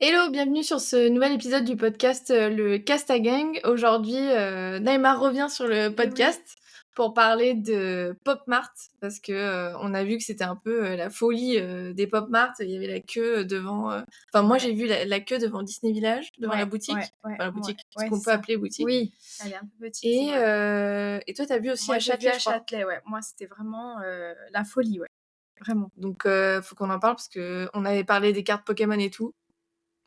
Hello, bienvenue sur ce nouvel épisode du podcast le Casta Gang. Aujourd'hui, Naïma revient sur le Eh oui. podcast pour parler de Pop Mart parce que on a vu que c'était un peu la folie des Pop Mart. Il y avait la queue devant. Enfin, moi Ouais. j'ai vu la queue devant Disney Village, devant la Ouais, boutique. ouais, Enfin, la ouais, boutique, ce ouais, qu'on c'est peut ça. appeler boutique. Oui, elle est un peu petite, Et, c'est vrai. et toi, t'as vu aussi Moi, à j'ai vu Châtelet, à je crois. Châtelet, ouais. Moi, c'était vraiment la folie, ouais. Vraiment. Donc, faut qu'on en parle parce que on avait parlé des cartes Pokémon et tout.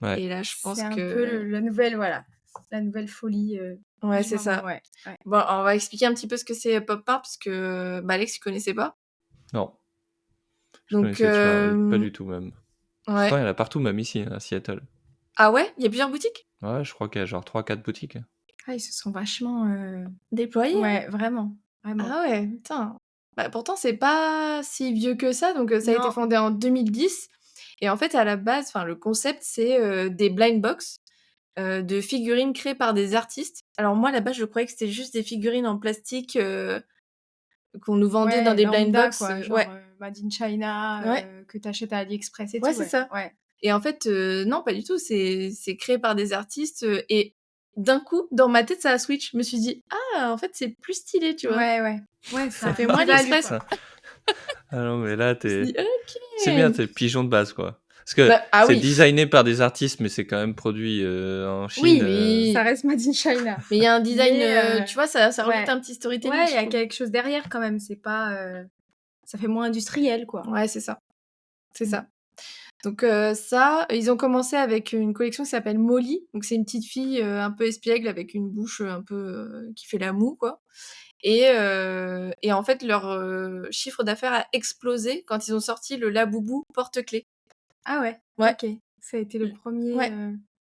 Ouais. Et là, je pense C'est un que. peu la nouvelle, voilà. La nouvelle folie Ouais, du c'est moment, ça. ouais. Ouais. Bon, on va expliquer un petit peu ce que c'est Pop Mart parce que Alex, tu connaissais pas. Non. Je Donc, connaissais pas du tout même. ouais. Pourtant, il y en a partout, même ici, à Seattle. Ah ouais, il y a plusieurs boutiques Ouais, je crois qu'il y a genre 3-4 boutiques. Ah, ils se sont vachement déployées. Hein. Ouais, vraiment. Vraiment. Ah ouais, putain. Bah, pourtant, c'est pas si vieux que ça. Donc, ça a été Non. fondé en 2010. Et en fait, à la base, le concept, c'est des blind box de figurines créées par des artistes. Alors, moi, à la base, je croyais que c'était juste des figurines en plastique qu'on nous vendait dans Ouais, des blind lambda, box. quoi. Genre Ouais, Made in China, ouais. que t'achètes à AliExpress et Ouais, tout, c'est ouais. ça. Ouais. Et en fait, non, pas du tout. C'est créé par des artistes. Et d'un coup, dans ma tête, ça a switch. Je me suis dit, ah, en fait, c'est plus stylé, tu vois. Ouais, ouais. Ouais, ça fait moins plus-value, l'Express. quoi. Ah non, mais là, Je me suis dit, ok. c'est bien, t'es pigeon de base, quoi. Parce que Ah c'est oui. designé par des artistes, mais c'est quand même produit en Chine. Oui, mais ça reste Made in China. Mais il y a un design, Mais, tu vois, ça rajoute ouais. un petit storytelling. Ouais, je il y a trouve. quelque chose derrière quand même. C'est pas. Ça fait moins industriel, quoi. Ouais, c'est ça. C'est Mm. ça. Donc ça, ils ont commencé avec une collection qui s'appelle Molly. Donc c'est une petite fille un peu espiègle avec une bouche un peu qui fait la moue, quoi. Et en fait, leur chiffre d'affaires a explosé quand ils ont sorti le Laboubou porte-clés. Ah ouais. Ouais. Ok. Ça a été le premier. Ouais.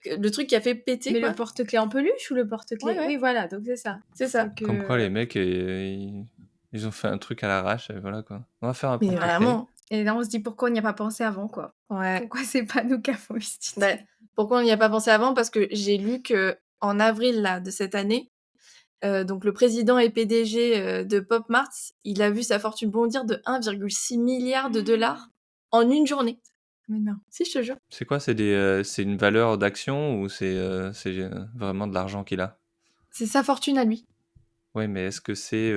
Le truc qui a fait péter, Mais quoi. le porte-clés en peluche ou le porte-clés Ouais, ouais. Oui, voilà. Donc c'est ça. C'est ça. que- Comme quoi, les mecs, ils ont fait un truc à l'arrache, et voilà, quoi. On va faire un Mais porte-clés. vraiment. Et là, on se dit pourquoi on n'y a pas pensé avant, quoi. Ouais. Pourquoi c'est pas nous qui avons eu cette idée Bah, pourquoi on n'y a pas pensé avant? Parce que j'ai lu que en avril là, de cette année, donc le président et PDG de Pop Mart, il a vu sa fortune bondir de 1,6 milliard de dollars en une journée. Mais non. Si, je te jure. C'est quoi? C'est une valeur d'action ou c'est vraiment de l'argent qu'il a? C'est sa fortune à lui. Ouais, mais est-ce que c'est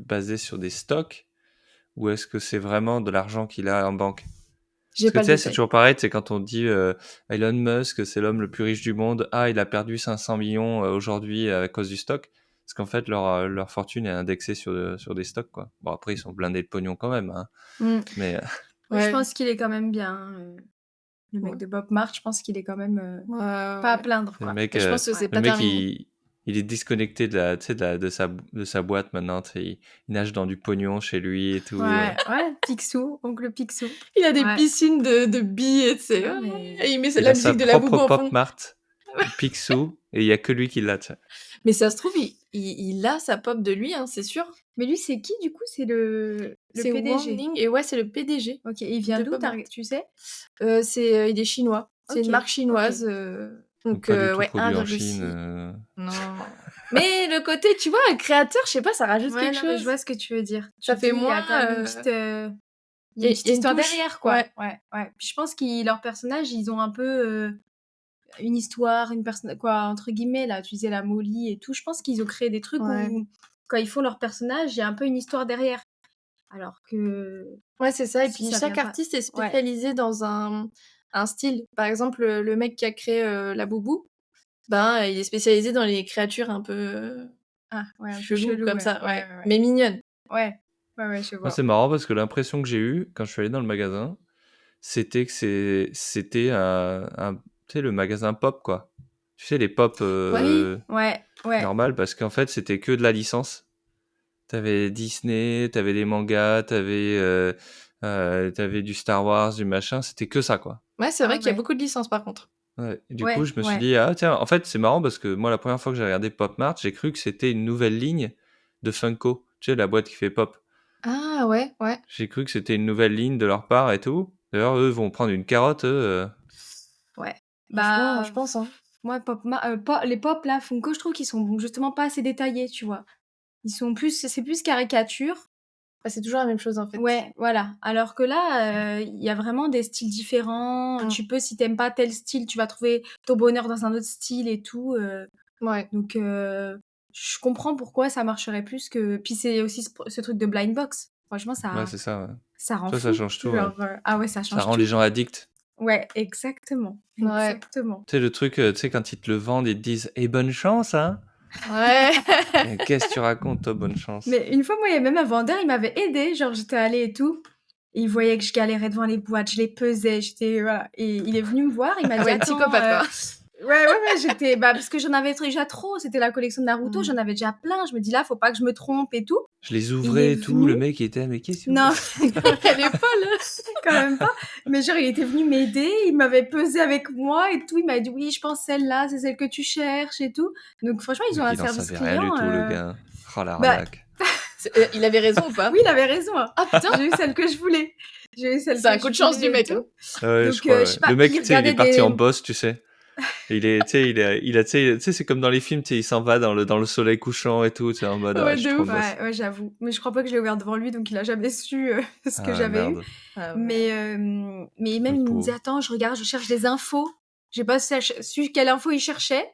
basé sur des stocks ou est-ce que c'est vraiment de l'argent qu'il a en banque? J'ai Parce que pas tu le sais, c'est détail. toujours pareil, c'est quand on dit Elon Musk, c'est l'homme le plus riche du monde. Ah, il a perdu 500 millions aujourd'hui à cause du stock. Parce qu'en fait, leur fortune est indexée sur des stocks, quoi. Bon, après, ils sont blindés de pognon quand même, hein. Mais Oui, Ouais. je pense qu'il est quand même bien. Le mec Ouais. de Pop Mart, je pense qu'il est quand même Ouais, pas à ouais. plaindre, le quoi. mec, Et je pense que c'est le pas mec terminé. il est disconnecté de sa boîte maintenant. Tu sais, il nage dans du pognon chez lui et tout. Ouais, ouais, Picsou, oncle Picsou. Il a des Ouais. piscines de billets, tu sais. Non, mais- Et il met Il la a sa musique de la boubou propre en Pop fond. Mart, Picsou, et il y a que lui qui l'a, tu sais. Mais ça se trouve, il a sa pop de lui, hein, c'est sûr. Mais lui, c'est qui, du coup? C'est le C'est Wang PDG. Ling, et ouais, c'est le PDG. Ok, il vient de d'où, Pop Mart. tu sais? Il est chinois. C'est Ok, une marque chinoise. Donc, Pas du tout ouais, produit en 1,6. Chine. Non. Mais le côté, tu vois, un créateur, je sais pas, ça rajoute Ouais, quelque non, chose. mais je vois ce que tu veux dire. Ça Tu fait dis, il y a moins, quand même une petite, il y a une petite histoire touche. derrière, quoi. Ouais. Ouais, ouais. Puis je pense que leurs personnages, ils ont un peu une histoire, une personne, quoi, entre guillemets, là, tu disais la Molly et tout. Je pense qu'ils ont créé des trucs Ouais. où, quand ils font leur personnage, il y a un peu une histoire derrière. Alors que. Ouais, c'est ça. Et Si puis, ça chaque vient pas- artiste est spécialisé dans un style. Par exemple, le mec qui a créé la Boubou, ben, il est spécialisé dans les créatures un peu Ah, ouais, un peu chelou, chelou, comme ouais. ça, Ouais, ouais. ouais, ouais. Mais mignonne. Ouais, je Moi, vois. c'est marrant parce que l'impression que j'ai eue quand je suis allé dans le magasin, c'était que c'était tu sais, le magasin pop, quoi. Tu sais, les pop Ouais. normal, parce qu'en fait, c'était que de la licence. T'avais Disney, t'avais des mangas, t'avais du Star Wars, du machin, c'était que ça, quoi. Ouais, c'est Ah vrai qu'il y a ouais. beaucoup de licences, par contre. Ouais. Et du Ouais, coup, je me suis ouais. dit, ah tiens, en fait, c'est marrant parce que moi, la première fois que j'ai regardé Pop Mart, j'ai cru que c'était une nouvelle ligne de Funko. Tu sais, la boîte qui fait pop. Ah ouais, ouais. J'ai cru que c'était une nouvelle ligne de leur part et tout. D'ailleurs, eux vont prendre une carotte, Ouais. Franchement, Bah, je pense, hein. moi, les pop, là, Funko, je trouve qu'ils sont justement pas assez détaillés, tu vois. Ils sont plus, c'est plus caricature. Bah, c'est toujours la même chose, en fait. Ouais, voilà. Alors que là, il y a vraiment des styles différents. Mmh. Tu peux, si t'aimes pas tel style, tu vas trouver ton bonheur dans un autre style et tout. Ouais. Donc, je comprends pourquoi ça marcherait plus que. Puis c'est aussi ce truc de blind box. Franchement, Ouais, c'est ça, ouais. ça rend Ça fou. change tout, ouais. Genre, ah ouais, ça Ça change rend tout. les gens addicts. Ouais, exactement. Ouais. Exactement. Tu sais, le truc, tu sais, quand ils te le vendent, ils te disent « Et bonne chance, hein ?» Ouais. Et qu'est-ce que tu racontes, toi, bonne chance? Mais une fois, moi, il y a même un vendeur, il m'avait aidé. Genre, j'étais allée et tout. Et il voyait que je galérais devant les boîtes, je les pesais, voilà. Et il est venu me voir, il m'a Ah dit ouais, attends, psychopathe, quoi. ouais, j'étais parce que j'en avais déjà trop, c'était la collection de Naruto, j'en avais déjà plein. Je me dis là, faut pas que je me trompe et tout. Je les Il ouvrais est et tout, venu. le mec il était « Mais qu'est-ce que tu Non, Elle est folle. quand même pas. Mais genre, il était venu m'aider, il m'avait pesé avec moi et tout. Il m'a dit oui, je pense celle-là, c'est celle que tu cherches et tout. Donc franchement, ils ont un Il en service savait rien du client. tout, le gars. Oh, la Bah, arnaque. Il avait raison ou pas? Oui, il avait raison. Hein. Ah putain, J'ai eu celle que je voulais. J'ai eu celle c'est un que coup je de chance voulais du et mec. tout. Hein. Ouais, Donc, je crois, je ouais. sais pas, Le mec, il tu sais, il est regardait parti des- en boss, tu sais. Et il est, tu sais, tu sais, c'est comme dans les films, tu sais, il s'en va dans le soleil couchant et tout, tu sais, en mode, Ouais, ah, je suis de trop ouf. boss. Ouais, j'avoue. Mais je crois pas que je l'ai ouvert devant lui, donc il a jamais su ce que Ah, j'avais eu. merde. Ah ouais. Mais même, Le il me disait, pauvre. attends, je regarde, je cherche des infos. J'ai pas su quelle info il cherchait.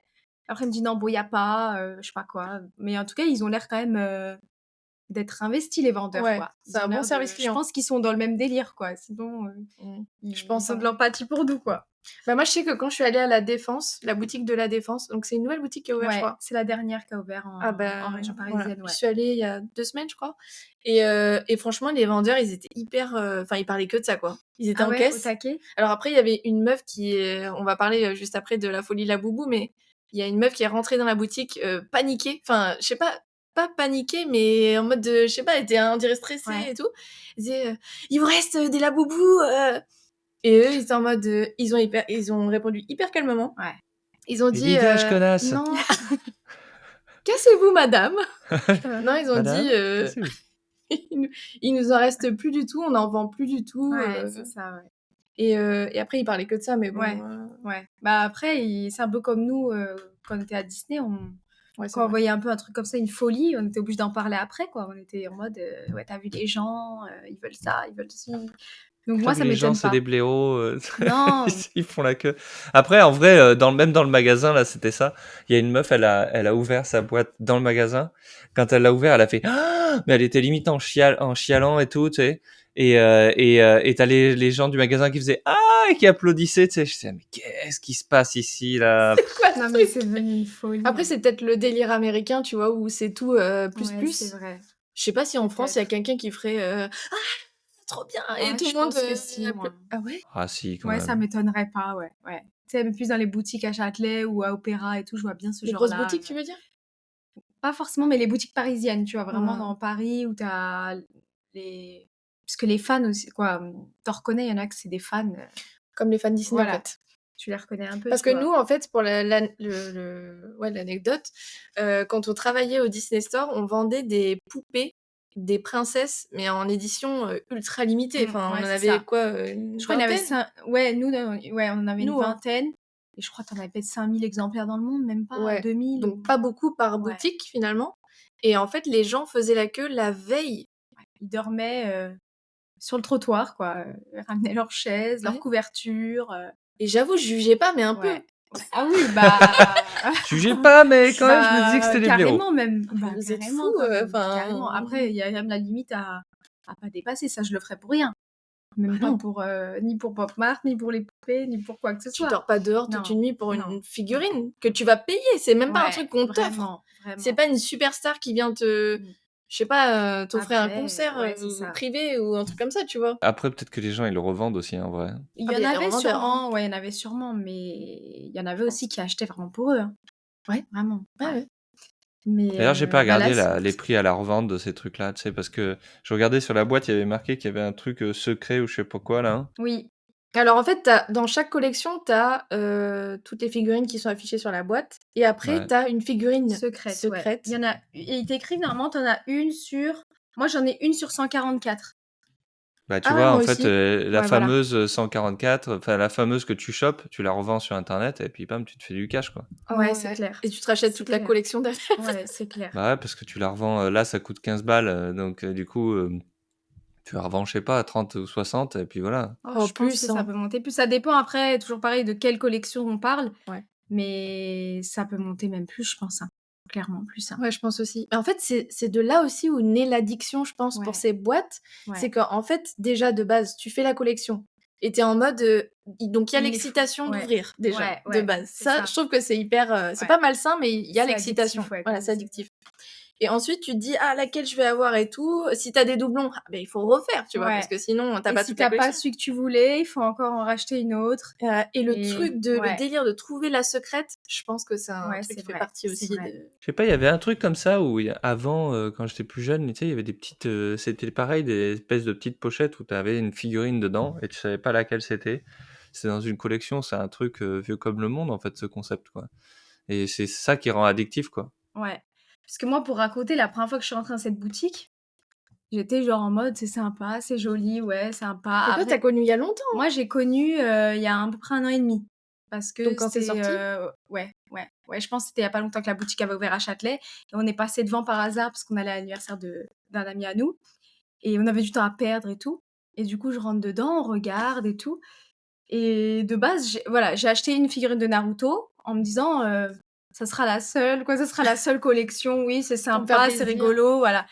Après, il me dit, non, bon, y a pas, je sais pas quoi. Mais en tout cas, ils ont l'air quand même d'être investis, les vendeurs, Ouais, quoi. c'est un bon service Je client. pense qu'ils sont dans le même délire, quoi. Sinon, Je pense, ils ont hein. de l'empathie pour nous, quoi. Bah moi, je sais que quand je suis allée à la Défense, la boutique de la Défense, donc c'est une nouvelle boutique qui a ouvert, je Ouais, crois. c'est la dernière qui a ouvert Ah bah, en région voilà. parisienne, ouais. Je suis allée il y a 2 semaines, je crois. Et franchement, les vendeurs, ils étaient hyper... Enfin, ils parlaient que de ça, quoi. Ils étaient Ah en ouais, au caisse. taquet? Alors après, il y avait une meuf qui est... On va parler juste après de la folie Laboubou, mais il y a une meuf qui est rentrée dans la boutique paniquée. Enfin, je sais pas paniquée, mais en mode de... Je sais pas, elle était, on dirait, stressée Ouais. et tout. Elle disait, il vous reste des Laboubou Et eux, ils étaient en mode... ils ont répondu hyper calmement. Ouais. Ils ont Mais dit... dégage, connasse. non... Cassez-vous, madame. Non, ils ont Madame, dit... cassez-vous. il nous en reste plus du tout, on n'en vend plus du tout. Ouais, c'est ça, ouais. Et après, ils parlaient que de ça, mais bon... Ouais. Ouais. Bah après, c'est un peu comme nous, quand on était à Disney, ouais, c'est quand on vrai. voyait un peu un truc comme ça, une folie, on était obligé d'en parler après, quoi. On était en mode, ouais, t'as vu les gens, ils veulent ça, ils veulent ci. Donc moi, ça Les gens, m'étonne c'est pas. des blaireaux. Non. Ils font la queue. Après, en vrai, même dans le magasin, là, c'était ça. Il y a une meuf, elle a ouvert sa boîte dans le magasin. Quand elle l'a ouvert, elle a fait ah, mais elle était limite en chialant et tout, tu sais. Et t'as les gens du magasin qui faisaient ah et qui applaudissaient, tu sais. Je disais mais qu'est-ce qui se passe ici là? Quoi, ce Non, mais truc c'est devenu une folie. Après, c'est peut-être le délire américain, tu vois, où c'est tout plus Ouais, plus. c'est vrai. Je sais pas si en Peut-être. France, il y a quelqu'un qui ferait ah, trop bien, et Ouais, tout je le monde... pense que si, moi. Ah ouais? Ah si, quand Ouais, même. ça m'étonnerait pas, ouais. Tu sais, même plus dans les boutiques à Châtelet ou à Opéra et tout, je vois bien ce Les genre-là. grosses boutiques, tu veux dire? Pas forcément, mais les boutiques parisiennes, tu vois, vraiment Ouais. dans Paris où t'as les... Parce que les fans aussi, quoi, t'en reconnais, il y en a que c'est des fans, Comme les fans Disney, voilà. en fait. Tu les reconnais un peu, Parce tu que vois. nous, en fait, pour l'anecdote, quand on travaillait au Disney Store, on vendait des poupées, des princesses, mais en édition ultra limitée. Enfin, on ouais, en c'est avait ça. quoi, une Je crois qu'il y en avait vingtaine? Ouais, nous, ouais, on en avait une Nous, hein. vingtaine. Et je crois que t'en avais peut-être 5000 exemplaires dans le monde, même pas Ouais. 2000. Donc pas beaucoup par Ouais. boutique, finalement. Et en fait, les gens faisaient la queue la veille. Ils dormaient sur le trottoir, quoi. Ils ramenaient leurs chaises, leurs Ouais. couvertures. Et j'avoue, je jugeais pas, mais un peu. Ouais. Ah oui, bah... Jugez pas, mais quand même, je me disais que c'était des blaireaux. Carrément, même. Bah, Vous êtes carrément, fous, quand même. enfin... Carrément. Après, il y a même la limite à pas dépasser. Ça, je le ferais pour rien. Même Bah pas non. pour... ni pour Pop Mart, ni pour les poupées, ni pour quoi que ce Tu soit. dors pas dehors Non, toute une nuit pour non. une figurine que tu vas payer. C'est même pas un Ouais, truc qu'on t'offre. vraiment, vraiment. C'est pas une superstar qui vient te... Mm. Je sais pas, t'offrir un Après, concert ouais, c'est ça. privé ou un truc comme ça, tu vois. Après, peut-être que les gens, ils le revendent aussi, en vrai. Il Ah, y mais il y en a des avait revendeurs, sûrement, ouais, il y en avait sûrement, mais il y en avait aussi qui achetaient vraiment pour eux. Hein. Ouais. Vraiment. Ouais, ouais. Mais, D'ailleurs, j'ai pas bah regardé là, les prix à la revente de ces trucs-là, tu sais, parce que je regardais sur la boîte, il y avait marqué qu'il y avait un truc secret ou je sais pas quoi, là. Hein. Oui. Alors en fait, dans chaque collection, t'as toutes les figurines qui sont affichées sur la boîte. Et après, Ouais. t'as une figurine Secrète. Ouais. secrète. Il y en a... Ils t'écrivent, normalement, t'en as une sur... Moi, j'en ai une sur 144. Bah, tu Ah ouais, vois, moi en fait, aussi. la Ouais, voilà. fameuse 144, enfin, la fameuse que tu chopes, tu la revends sur Internet et puis, bam, tu te fais du cash, quoi. Ouais, c'est clair. Et tu te rachètes C'est toute la clair. collection derrière. Ouais, c'est clair. Bah ouais, parce que tu la revends, là, ça coûte 15 balles, donc du coup, Tu la revends, je sais pas, à 30 ou 60 et puis voilà. Oh, Oh, je pense plus, que ça hein. peut monter plus. Ça dépend après, toujours pareil, de quelle collection on parle, Ouais. mais ça peut monter même plus, je pense, hein. Clairement plus, hein. Ouais, je pense aussi. Mais en fait, c'est de là aussi où naît l'addiction, je pense, pour Ouais, ces boîtes. C'est ouais. qu'en fait, déjà, de base, tu fais la collection et tu es en mode, donc il y a Il faut l'excitation ouais. d'ouvrir déjà, Ouais, de ouais, base. c'est Ça, je ça. trouve que c'est hyper, c'est Ouais. pas malsain, mais il y a C'est l'excitation. addictif, ouais, Voilà, comme c'est c'est addictif. Et ensuite, tu te dis: «Ah, laquelle je vais avoir et tout». Si tu as des doublons, ah beh, il faut refaire, tu vois? Parce Ouais que sinon, tu et pas si toute la tu pas collection. celui que tu voulais, il faut encore en racheter une autre Et le et truc de le ouais, délire de trouver la secrète, je pense que c'est un ouais, truc c'est qui fait vrai, partie c'est aussi vrai. de Je sais pas, il y avait un truc comme ça où avant, quand j'étais plus jeune, tu sais, il y avait des petites, c'était pareil, des espèces de petites pochettes où tu avais une figurine dedans et tu savais pas laquelle c'était. C'est dans une collection, c'est un truc vieux comme le monde en fait, ce concept quoi. Et c'est ça qui rend addictif quoi. Ouais. Parce que moi, pour raconter, la première fois que je suis rentrée dans cette boutique, j'étais genre en mode: «C'est sympa, c'est joli, ouais, sympa». mais toi, tu as Après, connu il y a longtemps, moi, j'ai connu, il y a à peu près 1 an et demi. Parce que donc quand c'est c'est, sorti? ouais, je pense que c'était il y a pas longtemps que la boutique avait ouvert à Châtelet et on est passé devant par hasard parce qu'on allait à l'anniversaire d'un ami à nous et on avait du temps à perdre et tout et du coup, je rentre dedans, on regarde et tout et de base, j'ai acheté une figurine de Naruto en me disant, «Ça sera la seule, quoi, ça sera la seule collection, oui, c'est Pour me faire sympa, c'est plaisir. rigolo», voilà.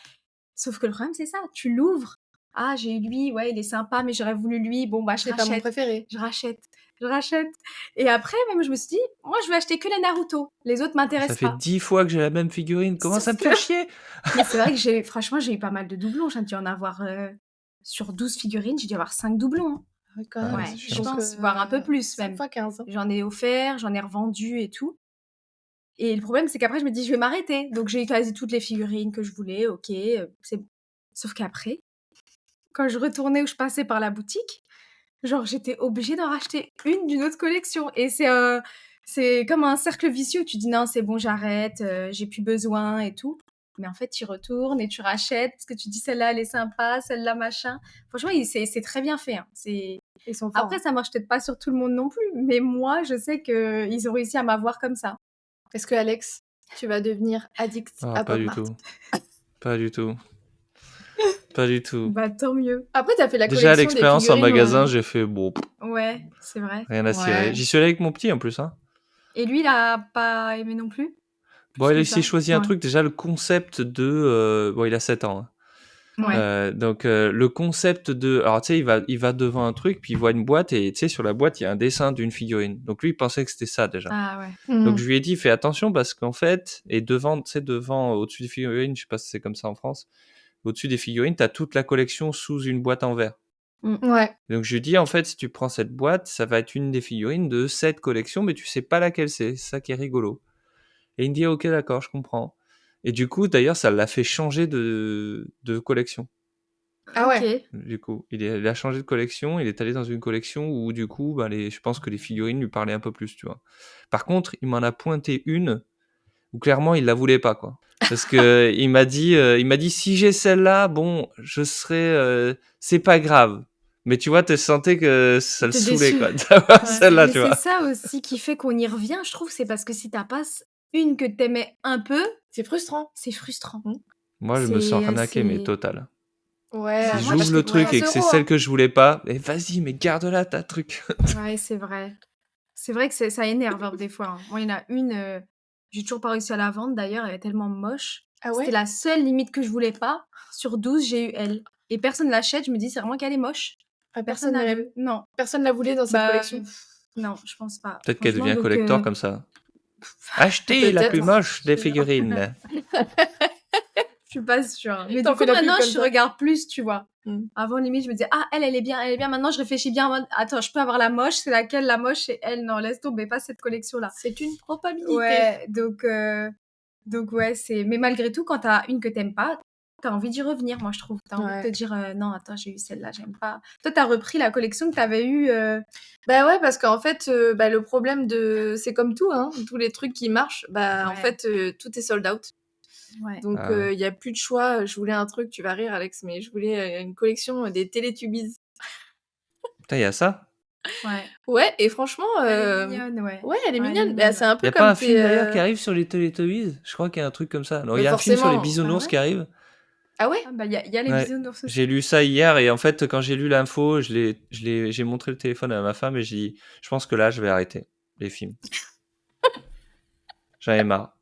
Sauf que le problème, c'est ça, tu l'ouvres, «Ah, j'ai eu lui, ouais, il est sympa, mais j'aurais voulu lui, bon, bah, je C'est pas mon rachète, préféré. je rachète, je rachète» et après, même, je me suis dit: «Moi, je vais acheter que les Naruto, les autres Ça m'intéressent fait pas». 10 fois que j'ai la même figurine, comment ça Sauf me que fait chier! mais c'est vrai que j'ai eu pas mal de doublons, j'ai dû en avoir, sur 12 figurines, j'ai dû avoir 5 doublons, hein. Ouais, quand Ah même. ouais, Ouais, c'est je chiant ça. pense, voire un peu plus 5 même. fois 15, hein. J'en ai offert, j'en ai revendu et tout et le problème, c'est qu'après, je me dis: «Je vais m'arrêter». Donc j'ai eu quasi toutes les figurines que je voulais, OK, c'est sauf qu'après, quand je retournais ou je passais par la boutique, genre, j'étais obligée d'en racheter une d'une autre collection et c'est comme un cercle vicieux. Tu dis: «Non, c'est bon, j'arrête, j'ai plus besoin et tout». Mais en fait, tu y retournes et tu rachètes parce que tu dis: «Celle-là, elle est sympa, celle-là, machin». Franchement, c'est très bien fait, hein. Ils sont forts, Après, hein. ça marche peut-être pas sur tout le monde non plus, mais moi, je sais qu'ils ont réussi à m'avoir comme ça. Est-ce que Alex, tu vas devenir addict Ah, à pas Pop du Mart? tout. Pas du tout. Pas du tout. Bah, tant mieux. Après, tu as fait la Déjà, collection des l'expérience en figurines, magasin, j'ai fait bon, Ouais, c'est vrai. rien à cirer. Ouais. J'y suis allé avec mon petit en plus, hein. Et lui, il a pas aimé non plus? Bon, Plus que il ça? s'est choisi un Ouais. truc, déjà le concept de... bon, il a 7 ans, hein. Ouais. Donc le concept de... Alors tu sais, il va devant un truc, puis il voit une boîte, et tu sais, sur la boîte, il y a un dessin d'une figurine. Donc lui, il pensait que c'était ça déjà. Ah ouais. Donc Mmh. je lui ai dit, fais attention, parce qu'en fait, et devant, tu sais, devant, au-dessus des figurines, je sais pas si c'est comme ça en France, au-dessus des figurines, t'as toute la collection sous une boîte en verre. Ouais. Donc je lui dis, en fait, si tu prends cette boîte, ça va être une des figurines de cette collection, mais tu sais pas laquelle c'est ça qui est rigolo. Et il me dit, ok, d'accord, je comprends. Et du coup, d'ailleurs, ça l'a fait changer de collection. Ah OK. ouais. Du coup, il a changé de collection, il est allé dans une collection où, du coup, bah, je pense que les figurines lui parlaient un peu plus, tu vois. Par contre, il m'en a pointé une où clairement, il la voulait pas, quoi. Parce que il m'a dit, si j'ai celle-là, bon, je serai, c'est pas grave. Mais tu vois, tu sentais que ça le T'es saoulait, déçu. quoi, d'avoir Ouais. celle-là, Mais tu c'est vois. ça aussi qui fait qu'on y revient, je trouve, c'est parce que si t'as pas une que t'aimais un peu, C'est frustrant. c'est frustrant. Mmh. Moi, je me sens arnaqué, mais total. Ouais, Bah, Si moi, parce j'ouvre que le je truc ouais. et que c'est 15 €, celle hein. que je voulais pas, mais vas-y, mais garde-la, ta truc. Ouais, c'est vrai. C'est vrai que ça énerve, hein, des fois, hein. Moi, il y en a une, j'ai toujours pas réussi à la vendre d'ailleurs, elle est tellement moche. Ah C'était ouais? la seule limite que je voulais pas. Sur 12, j'ai eu elle. Et personne l'achète, je me dis: «C'est vraiment qu'elle est moche». Ah, Personne la veut. Non. personne la voulait dans cette Bah, collection? non, je pense pas. Peut-être qu'elle Franchement, devient donc collector comme ça. Achetez la plus Peut-être. moche des figurines. je suis pas sûre, hein. Mais T'en du fais coup, la pub maintenant, comme je ça. regarde plus, tu vois? Mmh. Avant, limite, je me disais: «Ah, elle est bien, elle est bien». Maintenant, je réfléchis bien en mode: «Attends, je peux avoir la moche, c'est laquelle la moche? C'est elle. Non, laisse tomber, pas cette collection-là». C'est une probabilité. Ouais, donc ouais, mais malgré tout, quand t'as une que t'aimes pas, t'as envie d'y revenir, moi, je trouve. T'as envie de te Ouais. dire: «Non, attends, j'ai eu celle-là, j'aime pas». Toi, t'as repris la collection que t'avais eue, Bah ouais, parce qu'en fait, bah, le problème c'est comme tout, hein, tous les trucs qui marchent, bah, en Ouais. fait, tout est sold out. Ouais. Donc Ah ouais. il y a plus de choix. Je voulais un truc, tu vas rire Alex, mais je voulais, une collection, des Teletubbies. Putain, il y a ça? Ouais. Ouais et franchement, Elle est mignonne, ouais. ouais, elle est Ouais, elle est mignonne. Bah, mignonne, c'est un Il y peu a pas comme un film d'ailleurs qui tes, arrive sur les Teletubbies? Je crois qu'il y a un truc comme ça. Non, il mais y a un film sur les forcément. Ah bisounours ouais? qui arrive. Ah ouais? Ah bah, il y a les Ouais. bisounours aussi. J'ai lu ça hier et en fait, quand j'ai lu l'info, j'ai montré le téléphone à ma femme et j'ai dit, je pense que là, je vais arrêter les films. J'en ai marre.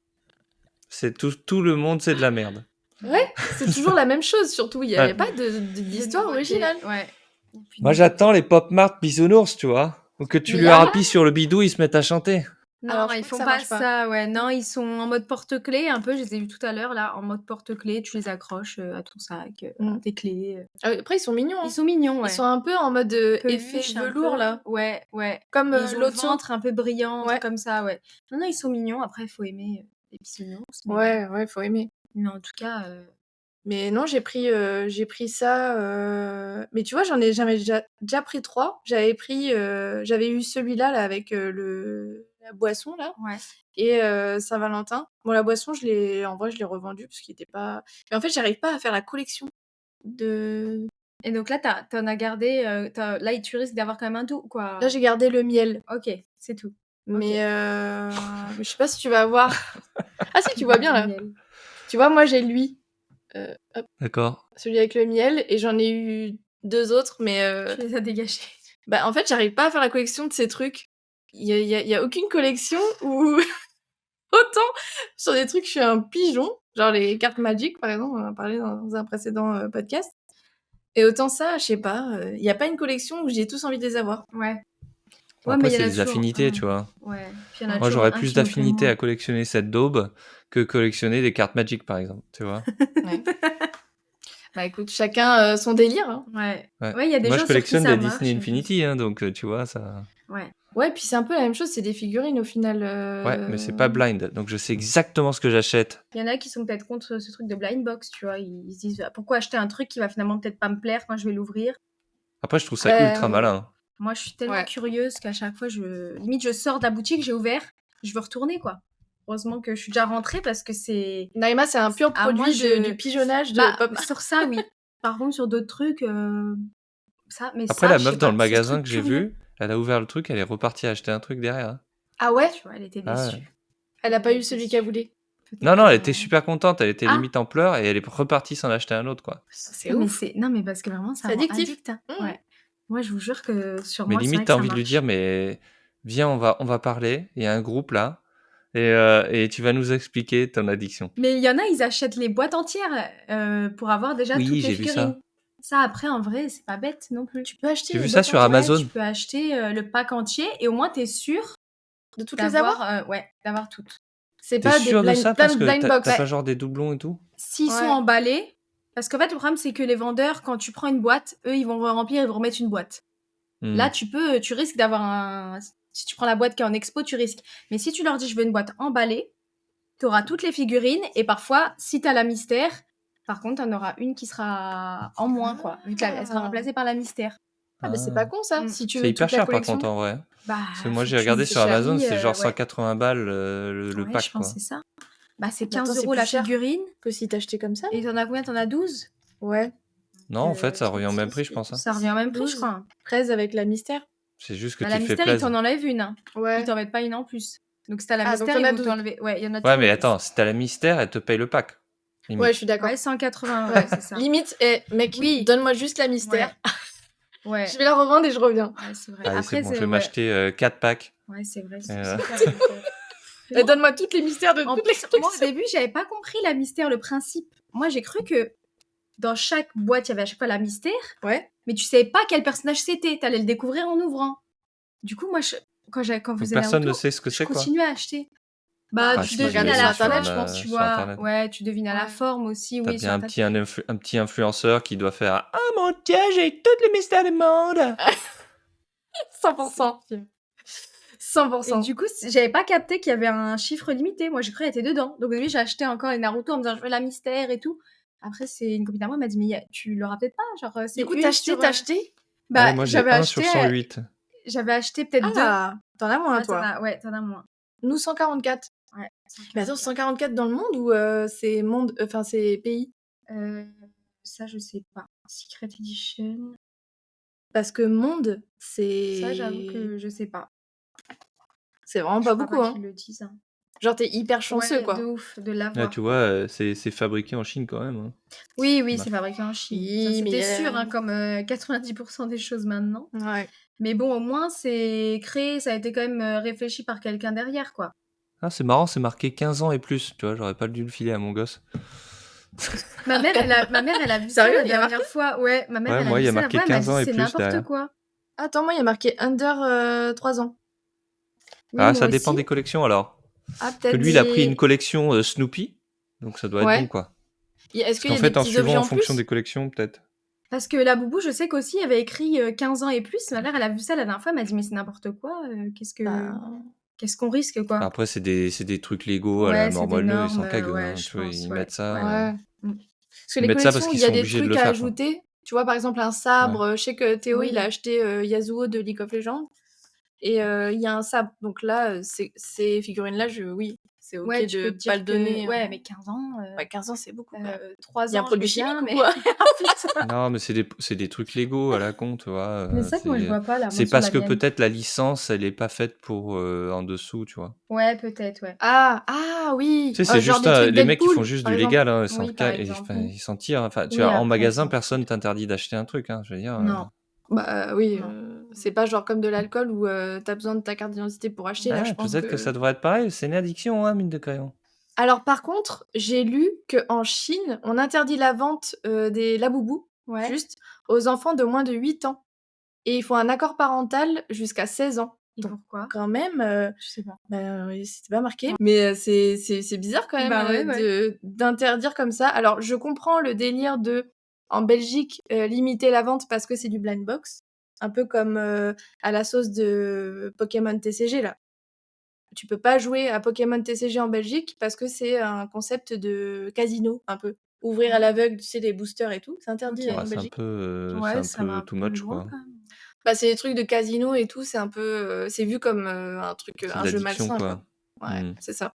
C'est tout le monde, c'est de la merde. Ouais, c'est toujours la même chose, surtout. Il y a Ouais. pas d'histoire nouveauté, originale. Ouais. Il y a plus de Moi, nouveauté. j'attends les pop mart bisounours, tu vois. Ou que tu Mais lui y a appuies sur le bidou, ils se mettent à chanter. Non, Alors, je ils crois que font ça pas marche pas. ça, ouais. Non, ils sont en mode porte-clés un peu. Je les ai vus tout à l'heure là, en mode porte-clés. Tu les accroches à ton sac, à tes clés. Après, ils sont mignons. Ils Hein. sont mignons, ouais. Ils sont un peu en mode effet Peluche, un velours, peu. là. Ouais, ouais. Comme Et ils ont le l'autre ventre un peu brillant, un Ouais. truc comme ça, ouais. Non, non, ils sont mignons. Après, il faut aimer les bisounours. Mais, Ouais, faut aimer. mais en tout cas, Mais non, j'ai pris ça. Mais tu vois, j'avais déjà pris 3. J'avais eu celui-là là, avec la boisson là ouais. et Saint-Valentin. Bon, la boisson, en vrai, je l'ai revendu parce qu'il était pas. Mais en fait, j'arrive pas à faire la collection de. Et donc là, t'en as gardé. Là, tu risques d'avoir quand même un doux, quoi. Là, j'ai gardé le miel, Ok, c'est tout. mais mais je sais pas si tu vas voir. Ah si, tu vois bien là. Miel. Tu vois, moi j'ai lui, hop, D'accord. celui avec le miel, et j'en ai eu 2 autres, mais Tu les as dégagés. bah, en fait, j'arrive pas à faire la collection de ces trucs. Il y a aucune collection où autant sur des trucs, je suis un pigeon, genre les cartes Magic, par exemple, on en a parlé dans un précédent podcast. Et autant ça, je sais pas, il y a pas une collection où j'ai tous envie de les avoir. Ouais. Bon, Ouais, après, mais il y c'est en a des toujours affinités, un. tu vois. Ouais. Puis il y en a Moi, toujours j'aurais un plus qui nous plaît d'affinité moins. à collectionner cette daube que collectionner des cartes Magic, par exemple, tu vois. Ouais. Bah écoute, chacun son délire. Hein. Ouais. Ouais. Ouais, il y a des Moi, gens je sur qui collectionne ça des marche. Disney et d'autres- Infinity, hein, donc tu vois, ça. Ouais. Ouais, puis c'est un peu la même chose, c'est des figurines au final. Ouais, mais c'est pas blind, donc je sais exactement ce que j'achète. Il y en a qui sont peut-être contre ce truc de blind box, tu vois. Ils se disent pourquoi acheter un truc qui va finalement peut-être pas me plaire quand je vais l'ouvrir. Après, je trouve ça ultra malin. Moi, je suis tellement Ouais. curieuse qu'à chaque fois, limite, je sors de la boutique, j'ai ouvert, je veux retourner, quoi. Heureusement que je suis déjà rentrée parce que c'est. Naïma, c'est un pur Ah, moi, produit du pigeonnage de Bah, Pop. sur ça, oui. Par contre, sur d'autres trucs, ça, mais Après, ça, la je meuf sais dans pas, le c'est ce magasin truc que j'ai curieux. vu, elle a ouvert le truc, elle est repartie acheter un truc derrière. Hein. Ah ouais? Tu vois, elle était Ah déçue. ouais. Elle a pas eu celui qu'elle voulait. Non, non, elle était super contente, elle était Ah. limite en pleurs et elle est repartie s'en acheter un autre, quoi. C'est Mais ouf. non, mais parce que vraiment, ça C'est rend addictif. addict. Hein. Mmh. Ouais. Moi, je vous jure que sur Mais moi, c'est vrai limite, que t'as ça envie de lui marche. dire, mais viens, on va parler, il y a un groupe là, et tu vas nous expliquer ton addiction. Mais il y en a, ils achètent les boîtes entières pour avoir déjà Oui, toutes les j'ai vu figurines. ça. Ça, après, en vrai, c'est pas bête non plus. Tu peux acheter J'ai les vu ça boîtes sur entières Amazon. Tu peux acheter le pack entier et au moins, t'es sûr de toutes les avoir. ouais, d'avoir toutes. C'est T'es pas des sûr de blind, ça plein parce de que blind t'as box. pas genre des doublons et tout? S'ils sont Ouais. emballés, parce qu'en fait, le problème, c'est que les vendeurs, quand tu prends une boîte, eux, ils vont remplir, ils vont remettre une boîte. Là, tu risques d'avoir un. Si tu prends la boîte qui est en expo, tu risques. Mais si tu leur dis, je veux une boîte emballée, tu auras toutes les figurines et parfois, si tu as la mystère, par contre, tu en auras une qui sera en moins, quoi. Vu qu'elle sera remplacée par la mystère. Ah, mais c'est pas con ça. Mm. Si tu C'est veux hyper toute la cher par collection. contre en vrai. Bah, Parce que moi faut j'ai que regardé tu sur Amazon, choisis, c'est genre ouais. 180 balles le Ouais, pack je pense quoi. que c'est ça. Bah, c'est Mais attends, 15 c'est € plus la cher. figurine. Que si t'achetais comme ça. Et t'en as combien? T'en as 12? Ouais. Non, en fait, ça revient au même prix, je pense. Hein. Ça revient au même prix, je 12. crois. 13 avec la mystère. C'est juste que Bah, tu la te fais mystère, ils plaisir. t'en enlèvent une. Hein. Ouais. Ils t'en mettent pas une en plus. Donc si t'as la Ah, donc mystère, t'en ils as vont 12. t'enlever. Ouais, il y en a Ouais, toujours mais 12. attends, si t'as la mystère, elle te paye le pack. Limite. Ouais, je suis d'accord. Ouais, 180, ouais, c'est ça. Limite, mec, Oui. donne-moi juste la mystère. Ouais. Je vais la revendre et je reviens. Ouais, c'est vrai. Allez, Après, c'est bon, je vais ouais. m'acheter 4 packs. Ouais, c'est vrai. C'est Euh. super. Et donne-moi toutes les mystères de En toutes les plus, moi, au collections. début, j'avais pas compris la mystère, le principe. Moi, j'ai cru que dans chaque boîte, il y avait à chaque fois la mystère, Ouais. mais tu savais pas quel personnage c'était. T'allais le découvrir en ouvrant. Du coup, moi, quand vous Donc avez un personne ne retour, sait ce que je c'est quoi. continuais à acheter. Bah, Ah, tu si, devines j'avais à vu la sur forme, Internet, je pense, sur tu vois. Internet. Ouais, tu devines à la Ouais. forme aussi, T'as oui. bien sur un petit influenceur qui doit faire ah mon dieu, j'ai tous les mystères du monde. 100%. Et 100%. du coup, j'avais pas capté qu'il y avait un chiffre limité. Moi, j'ai cru qu'elle était dedans. Donc, au début, j'ai acheté encore les Naruto en me disant, je veux la mystère et tout. Après, c'est une copine à moi, elle m'a dit, mais tu l'auras peut-être pas. Genre, c'est Du coup, une t'as sur, acheté Bah, Ouais, moi j'ai 1 sur 108. j'avais acheté peut-être deux. Ah, t'en as moins, Ouais, toi. t'en as moins. Nous, 144. Ouais. Mais attends, 144 dans le monde ou c'est monde, enfin c'est pays? Ça, je sais pas. Secret Edition. Parce que monde, c'est. Ça, j'avoue que je sais pas. C'est vraiment Je pas crois beaucoup, hein. qu'ils le disent. Hein. Genre, t'es hyper chanceux, Ouais, quoi. de ouf, de Là, l'avoir, tu quoi. vois, c'est fabriqué en Chine quand même. Hein. Oui, oui, Bah, c'est fabriqué en Chine. Ça, Oui, c'était mais sûr, hein, comme 90% des choses maintenant. ouais. Mais bon, au moins, c'est créé, ça a été quand même réfléchi par quelqu'un derrière, quoi. Ah, c'est marrant, c'est marqué 15 ans et plus. Tu vois, j'aurais pas dû le filer à mon gosse. Ma mère, elle a vu ça Sérieux, la il y a dernière fois. Ouais, ma mère, Ouais, elle a moi, il vu y a ça la marqué fois, elle m'a 15 dit ans et c'est plus n'importe derrière. quoi. Attends, moi, il y a marqué under 3 ans. Oui, Ah, moi ça dépend aussi. des collections alors. Ah, Parce que peut-être lui, il a pris une des... collection Snoopy, donc ça doit être bon, Ouais. quoi. Est-ce Parce qu'il y qu'en a des fait, en petits objets suivant en en fonction plus? des collections, peut-être. Parce que la boubou, je sais qu'aussi, il y avait écrit 15 ans et plus. Ma mère, elle a vu ça la dernière fois, elle m'a dit mais c'est n'importe quoi. Bah... Qu'est-ce qu'on risque, quoi. Après, c'est des trucs Lego à la Ouais, c'est des mormonneux, ils s'en normes, caguent. ouais, Hein, je tu vois, pense, ils ouais, mettent ça. ouais. Ouais. Mm. Parce que Ils les mettent ça parce collections, il qu'ils y a sont des obligés de trucs le à faire, quoi. ajouter. Tu vois, par exemple, un Ouais. sabre. Je sais que Théo, il a Oui. acheté Yasuo de League of Legends. Et il y a un sabre. Donc là, ces figurines-là, oui, c'est OK Ouais, tu peux de te pas le dire donner. que... Ouais, mais 15 ans... Ouais, 15 ans, c'est beaucoup, quand même. 3 Il y a un ans, je produit veux chimique bien, ou mais... quoi? Non, mais c'est des trucs Lego à la con, tu vois. Mais c'est ça que moi, je vois pas, là, moi, C'est sur parce la que mienne. peut-être la licence, elle est pas faite pour en dessous, tu vois. Ouais, peut-être, ouais. Ah Tu oui! sais, c'est Genre juste des trucs les mecs qui font Deadpool, juste par du exemple? légal, hein, Oui, par exemple. ils s'en tirent. Enfin, tu Oui, vois, en après, magasin, s'en personne fout. t'interdit d'acheter un truc, hein, je veux dire. Non, Bah oui, non. c'est pas genre comme de l'alcool où t'as besoin de ta carte d'identité pour acheter. Là, je Ouais, pense peut-être que que... ça devrait être pareil. C'est une addiction, hein, mine de crayon. Alors par contre, j'ai lu qu'en Chine, on interdit la vente des laboubous, Ouais. juste, aux enfants de moins de 8 ans. Et il faut un accord parental jusqu'à 16 ans. Et Donc pourquoi? quand même, Je sais pas. c'était pas marqué. Mais c'est bizarre quand même Bah ouais. d'interdire comme ça. Alors je comprends le délire de, en Belgique, limiter la vente parce que c'est du blind box. Un peu comme à la sauce de Pokémon TCG là. Tu peux pas jouer à Pokémon TCG en Belgique parce que c'est un concept de casino, un peu. Ouvrir à l'aveugle, tu sais, les boosters et tout, c'est interdit Ok. en Ouais, c'est un Belgique. peu, c'est Ouais, un ça va peu un too peu much, loin, quoi. quand même. Bah, c'est des trucs de casino et tout, c'est un peu, c'est vu comme un truc, C'est de un jeu l'addiction, malsain, quoi. quoi. Ouais, Hmm. c'est ça.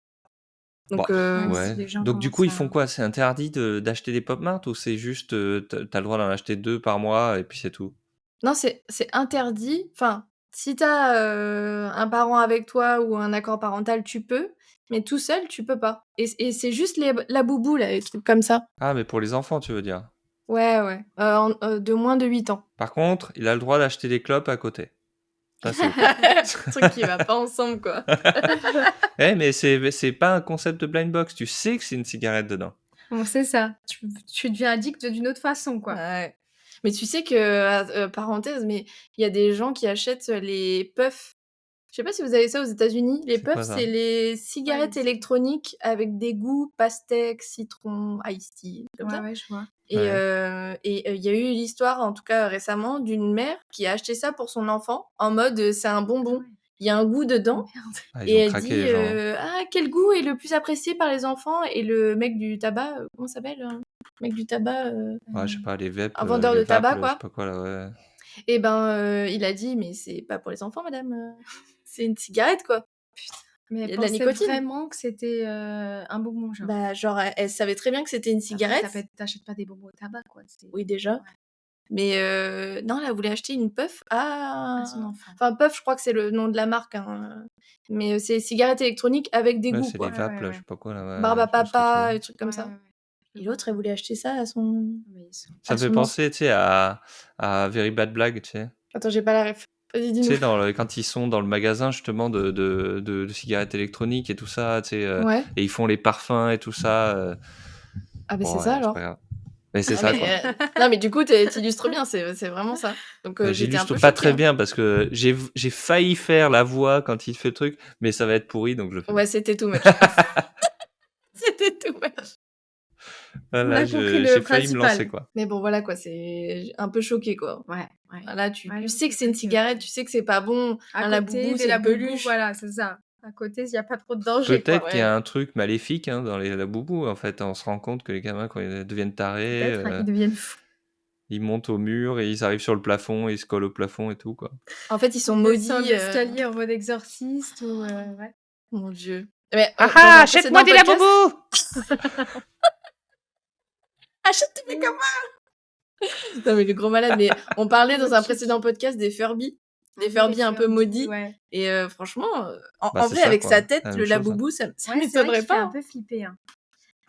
Bon, Donc, Ouais, si ouais. les gens Donc, du coup, commencent ils font à... quoi? C'est interdit d'acheter des Pop Mart ou c'est juste, t'as le droit d'en acheter 2 par mois et puis c'est tout? non, c'est interdit. Enfin, si t'as un parent avec toi ou un accord parental, tu peux, mais tout seul, tu peux pas. Et c'est juste la boubou, là, les trucs comme ça. Ah, mais pour les enfants, tu veux dire? Ouais, ouais, de moins de 8 ans. Par contre, il a le droit d'acheter des clopes à côté. Ça, c'est OK. Truc qui va pas ensemble, quoi. Eh, mais c'est pas un concept de blind box. Tu sais que c'est une cigarette dedans. Bon, c'est ça. Tu deviens addict d'une autre façon, quoi. Ouais. Mais tu sais que, parenthèse, mais il y a des gens qui achètent les puffs. Je sais pas si vous avez ça aux États-Unis. Les C'est quoi puffs, ça? c'est les cigarettes cigarettes. électroniques avec des goûts pastèque, citron, iced tea, comme Ouais, ça. ouais, je vois. Et Ouais. il y a eu l'histoire, en tout cas récemment, d'une mère qui a acheté ça pour son enfant en mode c'est un bonbon. Ouais. Il y a un goût dedans. Merde. Ah, Et ils ont elle craqué, dit les gens. Hein. ah, quel goût est le plus apprécié par les enfants? Et le mec du tabac, comment ça s'appelle? Mec du tabac, Ouais, je sais pas, les vapes, un vendeur les de tabac, vapes, je sais quoi. pas quoi, là, ouais. Et ben, il a dit mais c'est pas pour les enfants, madame. C'est une cigarette, quoi. Mais Il elle y a de la pensait nicotine. vraiment que c'était un bonbon, genre. Bah, genre, elle savait très bien que c'était une Après, cigarette. t'achètes pas des bonbons au tabac, quoi. Oui, déjà. Ouais. Mais non, elle voulait acheter une puff À son enfant. enfin, puff, je crois que c'est le nom de la marque, hein, mais c'est cigarette électronique avec des Ouais, goûts, c'est quoi. les vapes, Ouais, là, ouais, je sais pas quoi, là, Barbe ouais, à je vois ce que tu veux papa, dire. des trucs comme ouais, ça. ouais, ouais. Je Et vois. l'autre, elle voulait acheter ça à son Mais ils sont... Ça à me fait son enfant. penser, tu sais, à Very Bad Blague, tu sais. Attends, j'ai pas la ref. Vas-y, Tu dis-nous. sais, quand ils sont dans le magasin, justement, de cigarettes électroniques et tout ça, tu sais, Ouais. et ils font les parfums et tout ça. Ah, bah, c'est Bon, ça, ouais, c'est pas alors. grave. Mais c'est Ah, ça, quoi. mais non, mais du coup, t'illustres bien, c'est vraiment ça. Donc, j'étais un J'illustre peu pas choquée, très hein. bien parce que j'ai failli faire la voix quand il fait le truc, mais ça va être pourri, donc je le fais Ouais, pas. c'était too much. C'était too much. On Voilà, a compris le j'ai failli me lancer, principal. quoi. Mais bon, voilà, quoi, c'est un peu choqué, quoi. Ouais, ouais. Là, tu Ouais, non, sais que c'est c'est une vrai que... cigarette, tu sais que c'est pas bon. À Un côté laboubou, de c'est la une boubou, peluche. voilà, c'est ça. À côté, il n'y a pas trop de danger, quoi. Peut-être qu'il y Ouais. a un truc maléfique hein, dans la boubou, en fait. On se rend compte que les gamins, quand ils deviennent tarés, Peut-être, ils deviennent fous. ils montent au mur et ils arrivent sur le plafond et ils se collent au plafond et tout, quoi. En fait, ils sont Ils maudits. descendent l'escalier en mode exorciste ou... ouais. Mon Dieu. Mais, Ah dans ah, un achète-moi précédent des podcast... laboubous! Achète tes comment? Non, mais le gros malade. Mais on parlait dans un précédent podcast des Furby. Les Oui, les Furby un peu Furby, maudits ouais. et franchement, en Bah, en c'est vrai ça, avec sa quoi. tête, La même le chose, hein. Laboubou, ça Ouais, c'est vrai m'étonnerait qu'il fait pas, un hein. peu flipper, hein.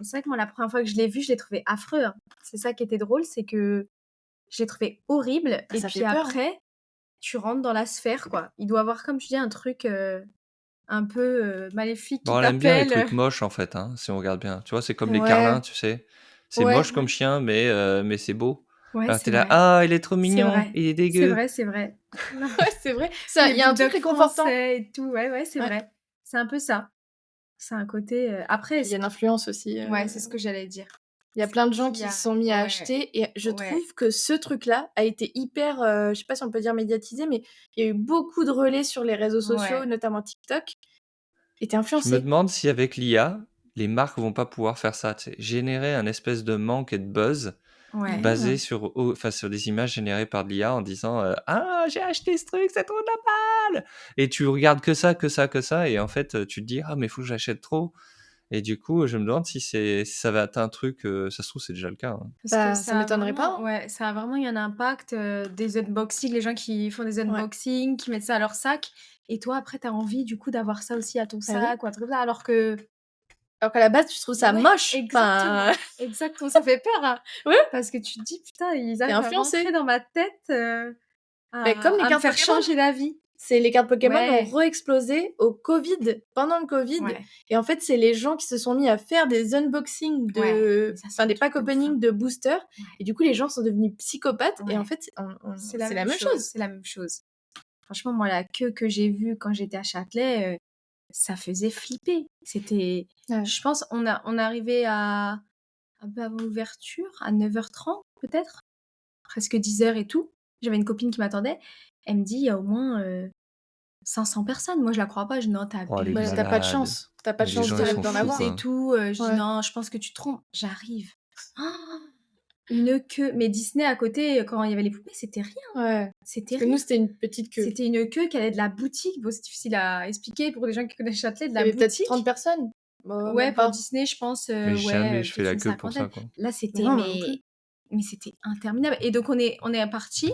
C'est vrai que moi, la première fois que je l'ai vu, je l'ai trouvé affreux, hein. C'est ça qui était drôle, c'est que je l'ai trouvé horrible Bah, et ça puis fait peur, hein. après, tu rentres dans la sphère, quoi. Il doit avoir, comme tu dis, un truc, un peu, maléfique Bon, qui elle aime bien les t'appelle, trucs moches, en fait, hein, si on regarde bien. Tu vois, c'est comme les Ouais, carlins, tu sais? C'est ouais, moche Ouais, comme chien, mais c'est beau. ouais, Alors c'est tu là: vrai, «Ah, il est trop c'est mignon, vrai, il est c'est dégueu». vrai, c'est vrai. Non, ouais, c'est vrai. Ça, les il y a un truc bulldogs réconfortant. français et tout, ouais, ouais, c'est Ouais. vrai. C'est un peu ça. C'est un côté, après Puis il y a une influence aussi, ouais, c'est ce que j'allais dire. il y a C'est plein de gens qu'il y qui a se sont mis à ouais, acheter et je ouais, trouve que ce truc-là a été hyper, je sais pas si on peut dire médiatisé, mais il y a eu beaucoup de relais sur les réseaux sociaux, ouais, notamment TikTok et tu Je me influencé. demande si avec l'IA, les marques vont pas pouvoir faire ça, tu sais? Générer un espèce de manque et de buzz ouais, basé Mmh. sur des images générées par de l'IA en disant, «Ah, j'ai acheté ce truc, c'est trop de la balle!» Et tu regardes que ça, que ça, que ça et en fait, tu te dis: «Ah mais faut que j'achète trop» et du coup, je me demande si ça va atteindre un truc, ça se trouve, c'est déjà le cas, hein. parce que Bah, ça ça a m'étonnerait pas, vraiment hein. ouais, ça a vraiment eu un impact, des unboxings, les gens qui font des Ouais. unboxings, qui mettent ça à leur sac et toi après tu as envie du coup d'avoir ça aussi à ton Bah oui. sac ou un truc comme ça alors que Alors qu'à la base, tu trouves ça ouais, moche. Enfin, exactement, exactement, ça fait peur, hein, ouais, parce que tu te dis: «Putain, ils tu es arrivent à rentrer influencé. dans ma tête, Beh, comme les à me cartes faire Pokémon. changer d'avis». C'est les cartes Pokémon ont Ouais, re-explosé au Covid, pendant le Covid ouais, et en fait, c'est les gens qui se sont mis à faire des unboxings ouais, mais ça c'est enfin un des truc packs de ouf, hein. opening de boosters Ouais, et du coup, les gens sont devenus psychopathes et en ouais, fait, c'est la c'est la même même chose, chose. c'est la même chose. Franchement, moi, la queue que j'ai vue quand j'étais à Châtelet, ça faisait flipper. C'était Ouais. je pense on est arrivé à un peu avant l'ouverture, à 9h30 peut-être? Presque 10h et tout. J'avais une copine qui m'attendait. Elle me dit: «Il y a au moins, 500 personnes». Moi, je la crois pas. Je dis: «Non, tu Oh les Bah, tu pas de abuses». malades. chance. Tu pas de Mais les chance gens, J'étais ils là: de sont d'en fous, «Pousse» avoir. et quoi. tout, je dis: Ouais. «Non, je pense que tu te trompes». J'arrive. Une queue, mais Disney à côté, quand il y avait les poupées, c'était rien, Ouais. c'était Parce que nous, rien. c'était une petite queue. C'était une queue qui allait de la boutique. Bon, c'est difficile à expliquer pour les gens qui connaissent Châtelet, de Il y la avait peut-être 30 boutique. personnes? Bah, Ouais, même pour pas. Disney, je pense, Mais ouais, jamais je fais peut-être la une queue pour ça, cinquantaine. quoi. Là, Mais c'était non, moi non plus. mais c'était interminable et donc on est partis,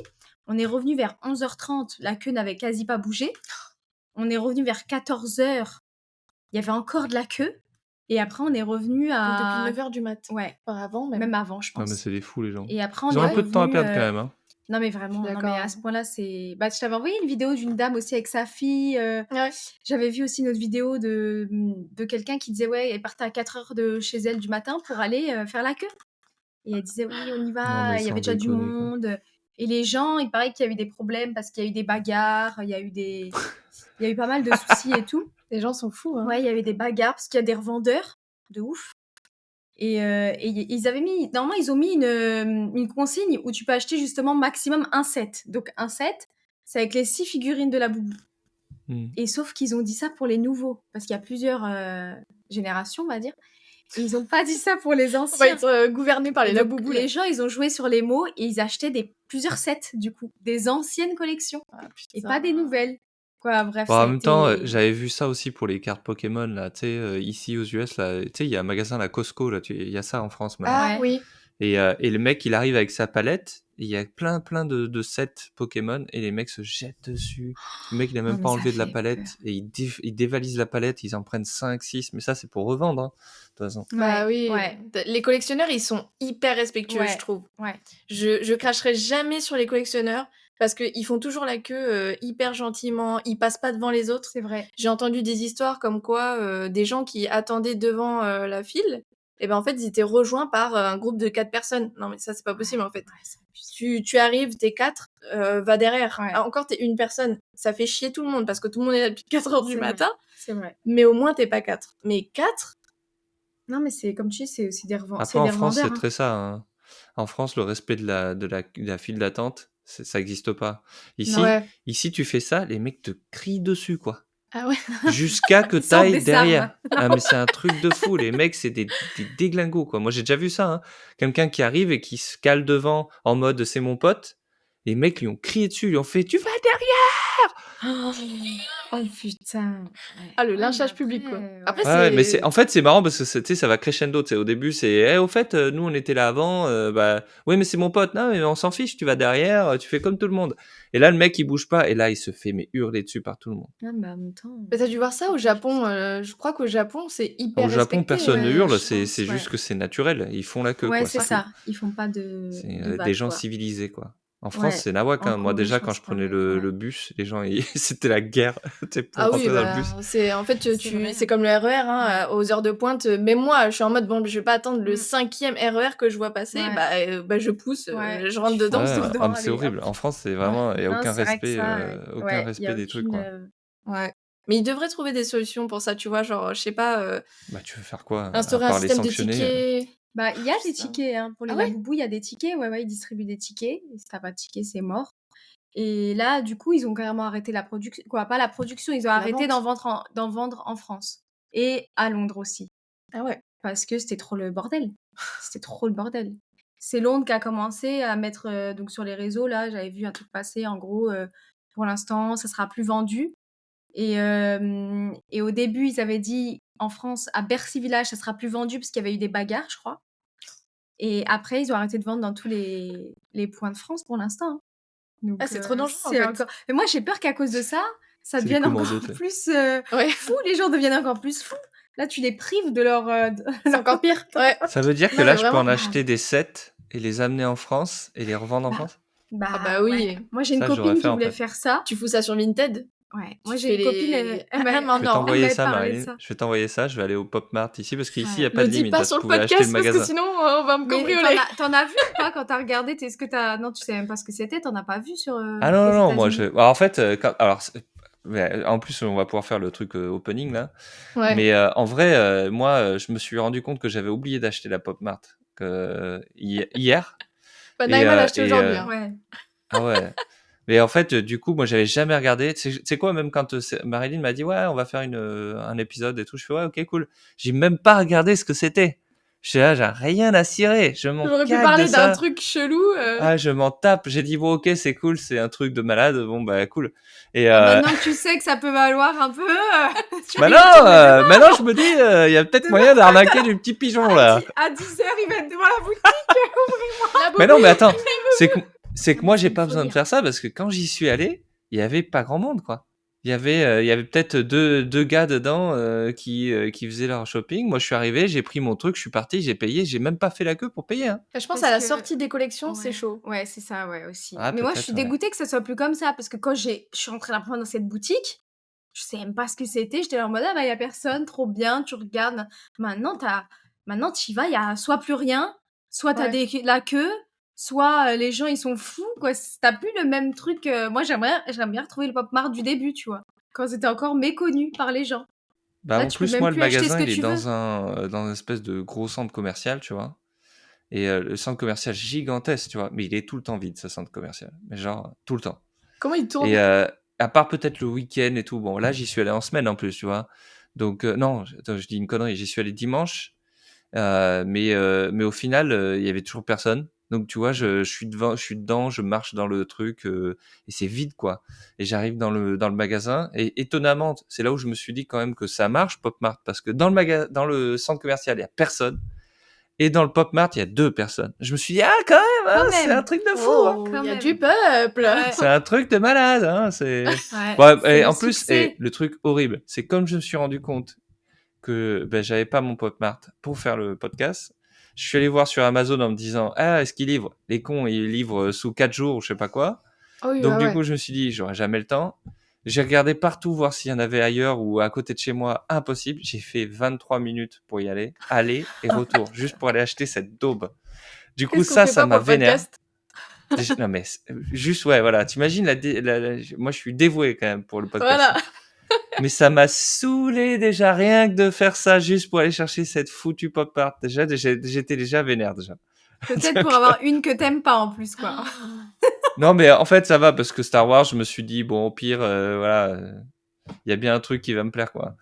on est revenu vers 11h30, la queue n'avait quasi pas bougé. On est revenu vers 14h, il y avait encore de la queue et après on est revenu Donc depuis à 9h du mat. ouais, Enfin avant même. même avant, je Non, mais pense c'est des fous, les gens. et après on Ils ont est un peu de temps à revenu, perdre quand même, hein. non mais Je suis vraiment, non mais d'accord, à ce hein. point-là, c'est bah, je t'avais envoyé une vidéo d'une dame aussi avec sa fille, Ouais. j'avais vu aussi une autre vidéo de quelqu'un qui disait, ouais, elle partait à 4h de chez elle du matin pour aller, faire la queue et elle disait: «Oui, on y Non, mais va». Il y sans avait déjà du déconner, quoi. monde, et les gens, il paraît qu'il y a eu des problèmes parce qu'il y a eu des bagarres, il y a eu pas mal de soucis et tout. Les gens sont fous, hein. Ouais, il y avait des bagarres parce qu'il y a des revendeurs de ouf et ils avaient mis normalement, ils ont mis une consigne où tu peux acheter justement maximum un set. Donc un set, c'est avec les 6 figurines de la Boubou Mmh. et sauf qu'ils ont dit ça pour les nouveaux parce qu'il y a plusieurs, générations, on va dire et ils ont pas dit ça pour les On va anciens. être, gouvernés par Et les donc Laboubou là. les gens, ils ont joué sur les mots et ils achetaient plusieurs sets du coup, des anciennes collections Ah et pas des putain. nouvelles. Quoi, bref, Bon, ça en a même temps, été j'avais vu ça aussi pour les cartes Pokémon, là, tu sais, ici aux US, là, tu sais, il y a un magasin, la Costco, là, il y a ça en France maintenant. Ah ouais, oui. Et le mec, il arrive avec sa palette, et il y a plein de sets Pokémon, et les mecs se jettent dessus. Le mec, il a non même mais pas ça enlevé de la fait peur. palette, et il dévalise la palette, ils en prennent 5 6 mais ça, c'est pour revendre, hein, de toute façon. Bah Ouais, oui, ouais, les collectionneurs, ils sont hyper respectueux, je ouais, trouve. ouais, Je cracherai jamais sur les collectionneurs parce qu'ils font toujours la queue, hyper gentiment, ils passent pas devant les autres. c'est vrai. J'ai entendu des histoires comme quoi, des gens qui attendaient devant, la file et ben, en fait, ils étaient rejoints par, un groupe de 4 personnes. Non mais ça, c'est pas Ouais, possible, en fait. ouais, c'est abusé. Tu arrives, tu es 4, va derrière. Ouais, Ah, encore, tu es 1 personne, ça fait chier tout le monde parce que tout le monde est là depuis 4h du c'est vrai, matin, c'est vrai. mais au moins, tu es pas 4. Mais 4? Non mais c'est comme tu dis, c'est aussi Après, c'est en des France, revendeurs, c'est hein. très ça, hein. En France, le respect de la file d'attente, ça existe pas. Ici, Ouais. ici, tu fais ça, les mecs te crient dessus, quoi. Ah ouais? Jusqu'à que Ils sortent t'ailles des armes. derrière. Ah, mais c'est un truc de fou. Les mecs, c'est des déglingos, quoi. Moi, j'ai déjà vu ça, hein. Quelqu'un qui arrive et qui se cale devant en mode c'est mon pote. Les mecs lui ont crié dessus, lui ont fait « Tu vas derrière !» Oh putain. Ah, le Ouais, mais lynchage public, quoi. Après, Ouais, mais c'est... en fait, c'est marrant parce que tu sais, ça va crescendo. Tu sais, au début, c'est au fait, nous, on était là avant. Bah, oui, mais c'est mon pote. Non, mais on s'en fiche. Tu vas derrière, tu fais comme tout le monde. Et là, le mec, il bouge pas. Et là, il se fait hurler dessus par tout le monde. Ah, mais en même temps. Mais t'as dû voir ça au Japon. Je crois qu'au Japon, c'est hyper Au Japon, respecté. personne ne Ouais, hurle. je C'est pense, juste ouais. que c'est naturel. Ils font la queue, Ouais, quoi. c'est C'est tout. ça. Ils font pas de C'est vagues, des gens quoi. civilisés, quoi. En France, Ouais. c'est nawak. En Hein. Moi, Corée, déjà, je quand pense je prenais pareil. Ouais. le bus, les gens, c'était la guerre tu sais, pour Ah oui, rentrer dans le bus. c'est en fait C'est vrai. c'est comme le RER, hein, aux heures de pointe. Même moi, je suis en mode bon, je vais pas attendre le Mm. 5e RER que je vois passer. Ouais. Bah je pousse, Ouais. je rentre Tu dedans. fonces Ouais, dedans, mais c'est allez, horrible. hop. En France, c'est vraiment, il n'y a Non, aucun c'est vrai que respect, ça, aucun ouais, y respect a des trucs, aucune. quoi. Ouais. Mais ils devraient trouver des solutions pour ça, tu vois, genre, je sais pas, Bah, tu veux faire quoi? À instaurer un part les système de sanctionner tickets. Bah, il y a Je des sais pas. tickets, hein. Pour les Ah ouais? laboubous, il y a des tickets. Ouais, ouais, ils distribuent des tickets. Et si t'as pas de ticket, c'est mort. Et là, du coup, ils ont carrément arrêté la production. Quoi, pas la production, ils ont La arrêté vente. d'en vendre en France. Et à Londres aussi. Ah ouais. Parce que c'était trop le bordel. C'était trop le bordel. C'est Londres qui a commencé à mettre donc sur les réseaux. Là, j'avais vu un truc passer. En gros, pour l'instant, ça sera plus vendu. Et au début, ils avaient dit en France, à Bercy Village, ça sera plus vendu parce qu'il y avait eu des bagarres, je crois. Et après, ils ont arrêté de vendre dans tous les points de France pour l'instant. hein. Donc, Ah, c'est trop dangereux, en c'est fait. encore. Mais moi, j'ai peur qu'à cause de ça, ça C'est les devienne commandos, encore tu sais. plus Ouais. fou. Les gens deviennent encore plus fous. Là, tu les prives de leur. C'est encore pire. Ouais. Ça veut dire que Non, là, mais je peux en vraiment. acheter des sets et les amener en France et les revendre en Bah, France? Ah bah oui. ouais. Moi, j'ai une Ça, j'aurais copine fait, qui en voulait fait. faire ça. Tu fous ça sur Vinted. Ouais. Tu Moi, te j'ai fais une copine, les elle m'a en Je vais or. t'envoyer m'avait ça, parlé de Marilyn. ça. Je vais t'envoyer ça. Je vais aller au Pop Mart ici parce qu'ici, il n'y Ouais. a pas Le de dis limite. pas Tu sur le pouvais acheter le podcast parce que magasin. sinon on va me Mais cambrioler. t'en as vu ou pas quand t'as regardé? Est-ce que t'as. Non, tu sais même pas ce que c'était. T'en as pas vu sur Ah non, aux non, non, moi, États-Unis? alors, en fait, alors, mais, en plus, on va pouvoir faire le truc opening, là. Ouais. Mais en vrai, moi, je me suis rendu compte que j'avais oublié d'acheter la Pop Mart hier. Bah, Et, Naïma l'a acheté et, aujourd'hui. Hein. Ouais. ah ouais. Mais en fait, du coup, moi, j'avais jamais regardé. Tu sais quoi, même quand Marilyn m'a dit, ouais, on va faire un épisode et tout, je fais, ouais, ok, cool. J'ai même pas regardé ce que c'était. Je suis là, j'ai rien à cirer. Je m'en J'aurais pu cague de parler d'un ça. truc chelou. Ah, je m'en tape. J'ai dit, bon, ok, c'est cool, c'est un truc de malade. Bon, bah, cool. Et, Maintenant que tu sais que ça peut valoir un peu, tu bah vas y retourner maintenant, je me dis, il y a peut-être Demain, moyen d'arnaquer du petit pigeon, là. à 10h, il va être devant la boutique. Mais non, mais attends, c'est que moi, c'est j'ai une pas besoin folie, de faire ça parce que quand j'y suis allé, il y avait pas grand monde, quoi. Il y avait peut-être deux gars dedans qui faisaient leur shopping. Moi, je suis arrivé, j'ai pris mon truc, je suis parti, j'ai payé, j'ai même pas fait la queue pour payer. Hein. Je pense Parce à la que- sortie des collections, c'est Ouais. chaud. Ouais, c'est ça, ouais, aussi. Ah, Mais moi, je peut-être, suis ouais. dégoûtée que ça soit plus comme ça, parce que quand je suis rentrée la première fois dans cette boutique, je sais même pas ce que c'était. J'étais là en mode, ah bah, y a personne, trop bien, tu regardes. Maintenant, t'y vas, y a soit plus rien, soit t'as Ouais. la queue, soit les gens, ils sont fous, quoi. T'as plus le même truc. Moi, j'aimerais bien retrouver le Pop Mart du début, tu vois. Quand c'était encore méconnu par les gens. Bah, Là, en tu peux plus, même moi, le plus acheter ce magasin, que il est tu veux. dans une espèce de gros centre commercial, tu vois. Et le centre commercial gigantesque, tu vois. Mais il est tout le temps vide, ce centre commercial. Mais genre, tout le temps. Comment il tourne? Et à part peut-être le week-end et tout. Bon, là, j'y suis allé en semaine en plus, tu vois. Donc, non, attends, je dis une connerie. J'y suis allé dimanche. Mais au final, il y avait toujours personne. Donc, tu vois, je suis dedans, je marche dans le truc et c'est vide, quoi. Et j'arrive dans le magasin et étonnamment, c'est là où je me suis dit quand même que ça marche, Pop Mart, parce que dans le centre commercial, il y a personne. Et dans le Pop Mart, il y a 2 personnes. Je me suis dit, ah, quand même, hein, Quand c'est même. un truc de fou. Hein. Oh, Quand il y a même. du peuple. Ouais. C'est un truc de malade. Hein, c'est... Ouais, Ouais, c'est et le en plus, succès. le truc horrible, c'est comme je me suis rendu compte que j'avais pas mon Pop Mart pour faire le podcast, je suis allé voir sur Amazon en me disant, ah, est-ce qu'ils livrent? Les cons, ils livrent sous 4 jours ou je sais pas quoi. Oh oui, Donc, bah du ouais. coup, je me suis dit, j'aurai jamais le temps. J'ai regardé partout voir s'il y en avait ailleurs ou à côté de chez moi. Impossible. J'ai fait 23 minutes pour y aller. Aller et retour. Juste pour aller acheter cette daube. Du coup, Qu'est-ce qu'on fait ça pas m'a pour le vénère. podcast? Non, mais juste, ouais, voilà. T'imagines, moi, je suis dévoué quand même pour le podcast. Voilà. Mais ça m'a saoulé déjà, rien que de faire ça juste pour aller chercher cette foutue pop art. Déjà, j'étais déjà vénère, déjà. Peut-être pour avoir une que t'aimes pas en plus, quoi. Non, mais en fait, ça va parce que Star Wars, je me suis dit, bon, au pire, voilà, il y a bien un truc qui va me plaire, quoi.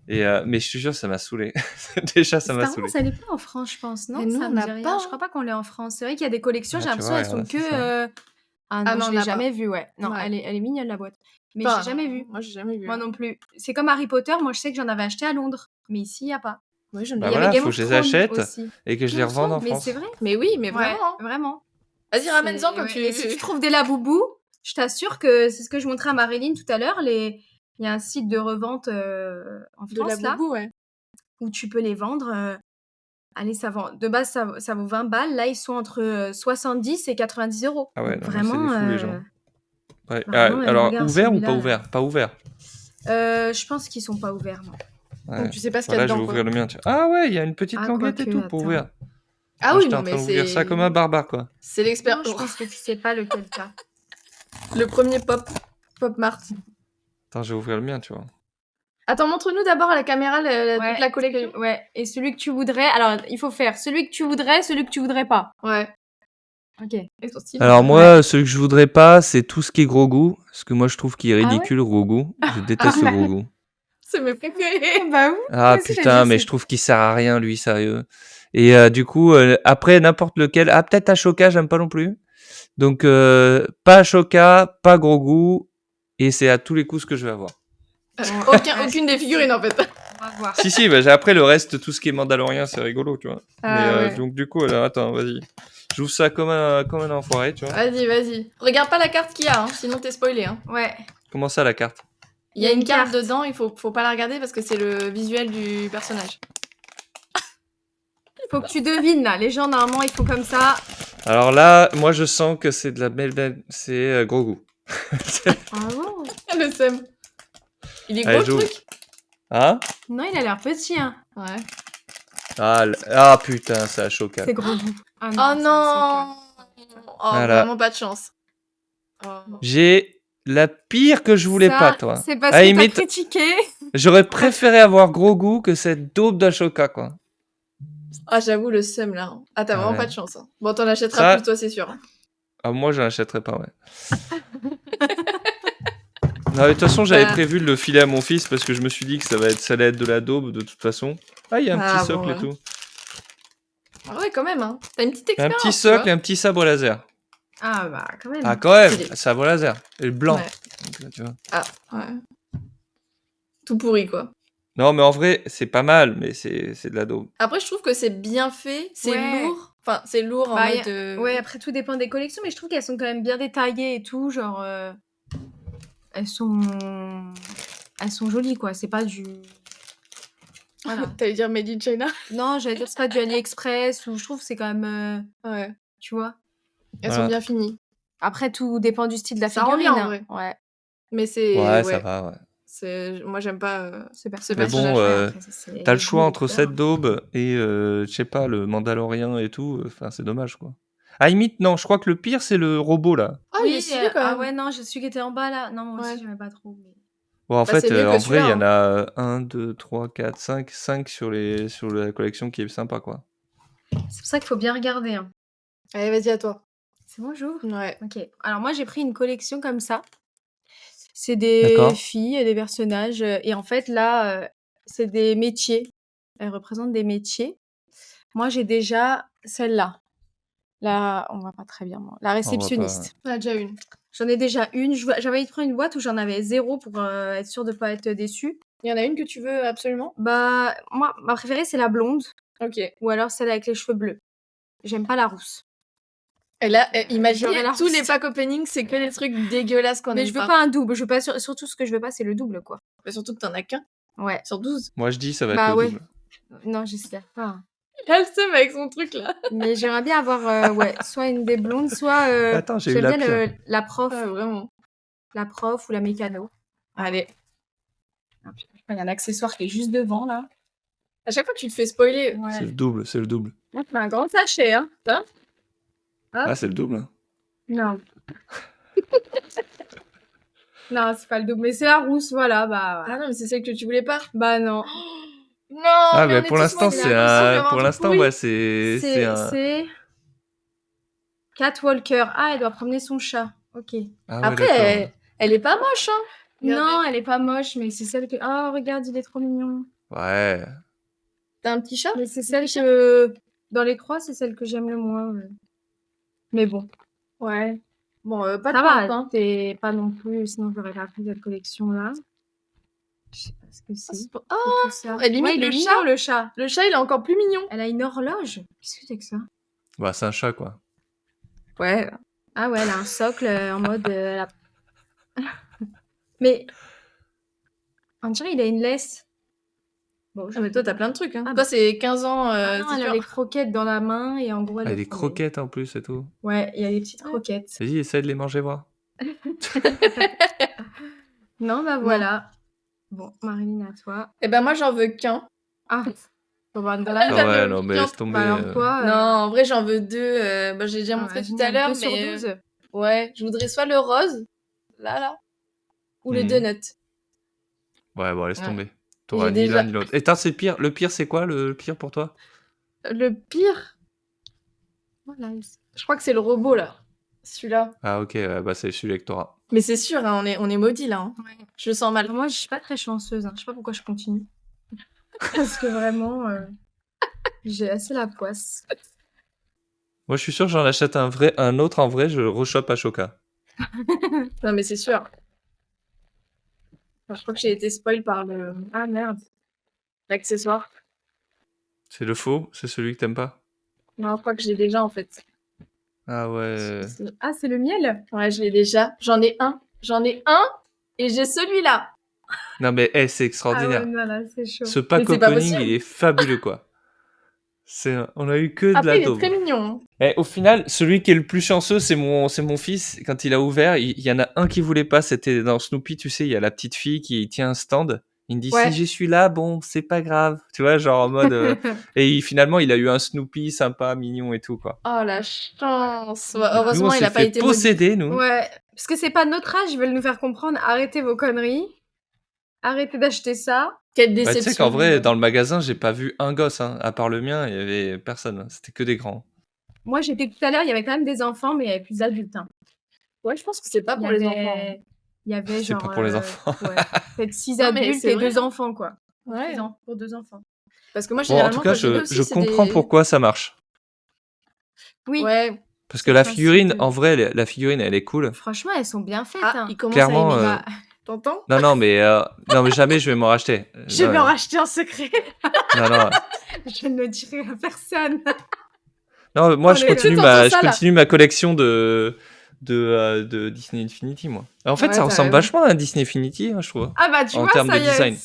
Mais je te jure, ça m'a saoulé. Déjà, ça m'a Star saoulé. Wars, elle est pas en France, je pense, non? Mais nous, Ça on me n'a dit rien. pas, Je crois pas qu'on l'ait en France. C'est vrai qu'il y a des collections, Ah, j'ai tu l'impression vois, elles sont voilà, c'est ça. Ah Ah non, non, je on l'ai n'a pas. jamais vue, ouais. Non, Ouais. elle est mignonne la boîte. Mais Enfin, j'ai jamais vu. moi j'ai jamais vu. Moi hein. non plus. C'est comme Harry Potter, moi je sais que j'en avais acheté à Londres. Mais ici, il n'y a pas. Oui, j'en ai Bah Il y vu. avait voilà, Game faut que of je les Thrones achète aussi. et que je les Game of revende en Mais c'est France. vrai. Mais oui, mais Ouais, vraiment. hein. vraiment. Vas-y, ramène-en quand Ouais. tu. Et si tu trouves des laboubous, je t'assure que c'est ce que je montrais à Marilyn tout à l'heure. Il y a un site de revente en De la France, là, boubou, ouais. où tu peux les vendre. Allez, ça vend. De base, ça vaut 20 balles. Là, ils sont entre 70 et 90 euros. Ah ouais, Donc non, mais c'est des vraiment, fous les gens. Ouais. vraiment, Alors, regarde ouvert ou celui-là, pas là. ouvert? Pas ouvert. Je pense qu'ils sont pas ouverts, non. Ouais. Donc tu sais pas ce qu'il y a Voilà, je vais dedans, quoi. ouvrir le mien. Tiens. Ah ouais, il y a une petite Ah, languette et quoique, tout pour attends. ouvrir. Ah Moi, oui, j'étais en non, train mais d'ouvrir ça comme un barbare, quoi. c'est Non, l'expérience. je pense que tu sais pas lequel t'as. Le premier Pop Mart. Attends, je vais ouvrir le mien, tu vois. Attends, montre-nous d'abord à la caméra toute la collection. Ouais, et celui que tu voudrais. Alors, il faut faire celui que tu voudrais pas. Ouais. Ok. Ils sont stylés. Alors moi, celui que je voudrais pas, c'est tout ce qui est gros goût. Parce que moi, je trouve qu'il est Ah ouais ridicule, gros goût. Je déteste le gros goût. C'est mes préférés. Bah oui. Ah moi aussi, j'ai putain, juste mais cette- je trouve qu'il sert à rien, lui, sérieux. Et du coup, après, n'importe lequel. Ah, peut-être Ashoka, j'aime pas non plus. Donc, pas Ashoka, pas gros goût. Et c'est à tous les coups ce que je vais avoir. Aucune des figurines, en fait. On va voir. Si, bah, après, le reste, tout ce qui est mandalorien, c'est rigolo, tu vois. Ah, mais ouais. donc, du coup, alors, attends, vas-y. J'ouvre ça comme un enfoiré, tu vois. Vas-y. Regarde pas la carte qu'il y a, hein, sinon t'es spoilé. Hein. Ouais. Comment ça, la carte? Il y a une carte dedans, il faut pas la regarder parce que c'est le visuel du personnage. Faut que tu devines, là. Les gens, normalement, ils font comme ça. Alors là, moi, je sens que c'est de la c'est gros goût. Ah bon? Le seum. Il est Allez, gros, le j'ouvre. truc. Hein? Non, il a l'air petit, hein. Ouais. Ah putain, c'est Ashoka. C'est gros goût. Ah Oh c'est non. Oh, Voilà. vraiment pas de chance. Oh. J'ai la pire que je voulais Ça, pas, toi. C'est parce À que limite, t'as critiqué. j'aurais préféré avoir gros goût que cette daube d'Ashoka, quoi. Ah, j'avoue, le seum là. Ah, t'as Ah vraiment ouais. pas de chance. Hein. Bon, t'en achèteras Ça- plus, toi, c'est sûr. Ah, moi, je l'achèterais pas, ouais. Non, mais de toute façon, j'avais Bah. prévu de le filer à mon fils parce que je me suis dit que ça allait être de la daube de toute façon. Ah, il y a un Ah, petit socle bon, et tout. Ah ouais, quand même. Hein. T'as une petite Un expérience. petit tu socle vois. et un petit sabre laser. Ah bah, quand même. Ah, quand même, Stylé. sabre laser. Et le blanc. Ouais. Donc, tu vois. Ah, ouais. Tout pourri, quoi. Non, mais en vrai, c'est pas mal, mais c'est de la daube. Après, je trouve que c'est bien fait. C'est Ouais. lourd. Enfin, c'est lourd en Bah, mode. Ouais, après, tout dépend des collections, mais je trouve qu'elles sont quand même bien détaillées et tout. Genre, elles sont jolies, quoi. C'est pas du. Voilà. T'allais dire Made in China. Non, j'allais dire, c'est pas du AliExpress ou je trouve que c'est quand même. Ouais. Tu vois. Elles Voilà. sont bien finies. Après, tout dépend du style de la Ça figurine. revient, en hein. vrai. Ouais. Mais c'est. Ouais, ça va, ouais. Moi, j'aime pas. C'est Mais Mais personnage. bon, après, ça, c'est t'as le les choix goûts, entre etc. cette daube et, je sais pas, le Mandalorien et tout. Enfin, c'est dommage, quoi. À limite, non, je crois que le pire, c'est le robot, là. Ah, il est stylé quand même. Ah ouais, non, je suis qui était en bas là. Non, moi aussi, Ouais. j'aimais pas trop. Mais... Bon, en Bah, fait, c'est mieux que en vrai, il y en celui-là, a 1, 2, 3, 4, 5 sur la collection qui est sympa, quoi. C'est pour ça qu'il faut bien regarder. Hein. Allez, vas-y, à toi. C'est bon, j'ouvre. Ouais. Ok. Alors moi, j'ai pris une collection comme ça. C'est des D'accord. filles et des personnages. Et en fait, là, c'est des métiers. Elles représentent des métiers. Moi, j'ai déjà celle-là. Là, on voit pas très bien, moi. La réceptionniste. On a déjà une. J'en ai déjà une. J'avais envie de prendre une boîte où j'en avais 0 pour être sûre de pas être déçue. Il y en a une que tu veux absolument. Bah, moi, ma préférée, c'est la blonde. Ok. Ou alors celle avec les cheveux bleus. J'aime pas la rousse. Et là, imaginez, J'aurais la tous les rousse. pack opening, c'est que des trucs dégueulasses qu'on Mais aime je veux pas un double. Je veux pas surtout ce que je veux pas, c'est le double, quoi. Mais surtout que t'en as qu'un Ouais. sur 12. Moi, je dis, ça va être Bah le ouais. double. Non, j'espère pas. Il a le seum avec son truc là. Mais j'aimerais bien avoir ouais, soit une des blondes, soit Attends, j'ai eu j'aime la bien pire. la prof, Ouais, vraiment. la prof ou la mécano. Allez. Il y a un accessoire qui est juste devant là. À chaque fois que tu te fais spoiler. Ouais. C'est le double, c'est le double. Moi, je fais un grand sachet, hein. Ah, c'est le double. Hein. Non. Non, c'est pas le double, mais c'est la rousse, voilà, bah. Ah non, mais c'est celle que tu voulais pas. Bah non. Non, Ah, mais on mais est pour tous l'instant, motivés, c'est là, un. Pour tout l'instant, pourri. ouais, c'est un. C'est Catwalker. Ah, elle doit promener son chat. Ok. Ah ouais, Après, d'accord. elle est pas moche, hein. Regardez. Non, elle est pas moche, mais c'est celle que. Oh, regarde, il est trop mignon. Ouais. T'as un petit chat. Mais c'est celle que. Dans les trois, c'est celle que j'aime le moins. Mais bon. Ouais. Bon, pas de Ça plainte, va, hein. c'est pas non plus, sinon j'aurais pas pris cette collection-là. Je sais pas ce que Ah, c'est. c'est pas- C'est Oh, tout ça. et limite, Ouais, il le est chat. mignon, le chat. Le chat, il est encore plus mignon. Elle a une horloge. Qu'est-ce que c'est que ça? Bah, c'est un chat, quoi. Ouais. Ah ouais, elle a un socle en mode... Mais on dirait il a une laisse. Bon, Ah, mais toi, t'as plein de trucs, hein. Ah, Toi, bah. c'est 15 ans, Ah non, c'est elle a dur. les croquettes dans la main et en gros, elle Ah, est des tombée. croquettes en plus et tout. Ouais, il y a des petites Ouais. croquettes. Vas-y, essaie de les manger, voir. Non, bah Non. voilà. Bon, Marilyn, à toi. Eh ben, moi, j'en veux qu'un. Ah, bon, bah, dans Ah, la Ah j'avais ouais, non, mais oublié. laisse tomber. Bah alors quoi Non, en vrai, j'en veux 2. Bah, j'ai déjà Ah, montré tout vas-y, à l'heure, 2 sur mais 12. ouais, je voudrais soit le rose, là, ou le Mhm. donut. Ouais, bon, laisse Ouais. tomber. T'auras J'ai ni déjà- l'un ni l'autre. Et attends, c'est le pire. Le pire, c'est quoi le pire pour toi? Le pire, Voilà. je crois que c'est le robot, là. Celui-là. Ah, ok, ouais, bah, c'est celui que t'auras. Mais c'est sûr, hein, on est maudits, là. Hein. Ouais. Je le sens mal. Moi, je suis pas très chanceuse. Hein. Je sais pas pourquoi je continue. Parce que vraiment, j'ai assez la poisse. Moi, je suis sûr que j'en achète un autre en vrai, je le rechoppe à Choca. Non, mais c'est sûr. Enfin, je crois que j'ai été spoil par Ah merde. l'accessoire. C'est le faux? C'est celui que t'aimes pas? Non, je crois que je l'ai déjà, en fait. Ah ouais. Ah, c'est le miel? Ouais, je l'ai déjà. J'en ai un. J'en ai un, et j'ai celui-là. Non mais c'est Ah extraordinaire. ouais, non, là, c'est chaud. Ce pack Mais c'est pas opening, possible. il est fabuleux quoi. On a eu que de Après, la il est daube. très mignon. Au final, celui qui est le plus chanceux, c'est mon fils. Quand il a ouvert, il y en a un qui voulait pas. C'était dans Snoopy, tu sais, il y a la petite fille qui tient un stand. Il me dit Ouais. si je suis là, bon, c'est pas grave. Tu vois, genre en mode. Finalement, il a eu un Snoopy sympa, mignon et tout quoi. Oh, la chance. Ouais, Donc, nous, heureusement, on il s'est a pas fait été maudit. posséder, nous. Ouais, parce que c'est pas notre âge, ils veulent nous faire comprendre, arrêtez vos conneries, arrêtez d'acheter ça. Quelle Bah, tu déception. sais qu'en vrai, dans le magasin, j'ai pas vu un gosse, hein. À part le mien, il y avait personne. Hein. C'était que des grands. Moi, j'étais tout à l'heure, il y avait quand même des enfants, mais il y avait plus d'adultes. Hein. Ouais, je pense que c'est pas Il y pour les avait- enfants. Il y avait C'est genre... pas pour les enfants. Ouais, peut-être 6 Non, mais adultes c'est et vrai, 2 enfants, quoi. Ouais. Pour 2 enfants. Parce que moi, Bon, en généralement, tout cas, quand j'ai vu aussi, je c'est comprends des... pourquoi ça marche. Oui, Ouais. Parce que C'est la le principe figurine, de- en vrai, la figurine, elle est cool. franchement, elles sont bien faites. Ah, hein. il commence Clairement, à aimer. Bah, T'entends? Non, mais jamais je vais m'en racheter. je Non, vais en racheter en secret. non. Je ne le dirai à personne. Non, moi, On je est là. continue, Tu t'entends ça, là ma collection de Disney Infinity, moi. En fait, Ouais, ça t'as ressemble raison. vachement à un Disney Infinity, hein, je trouve. Ah bah, tu En vois, termes ça de y est. design.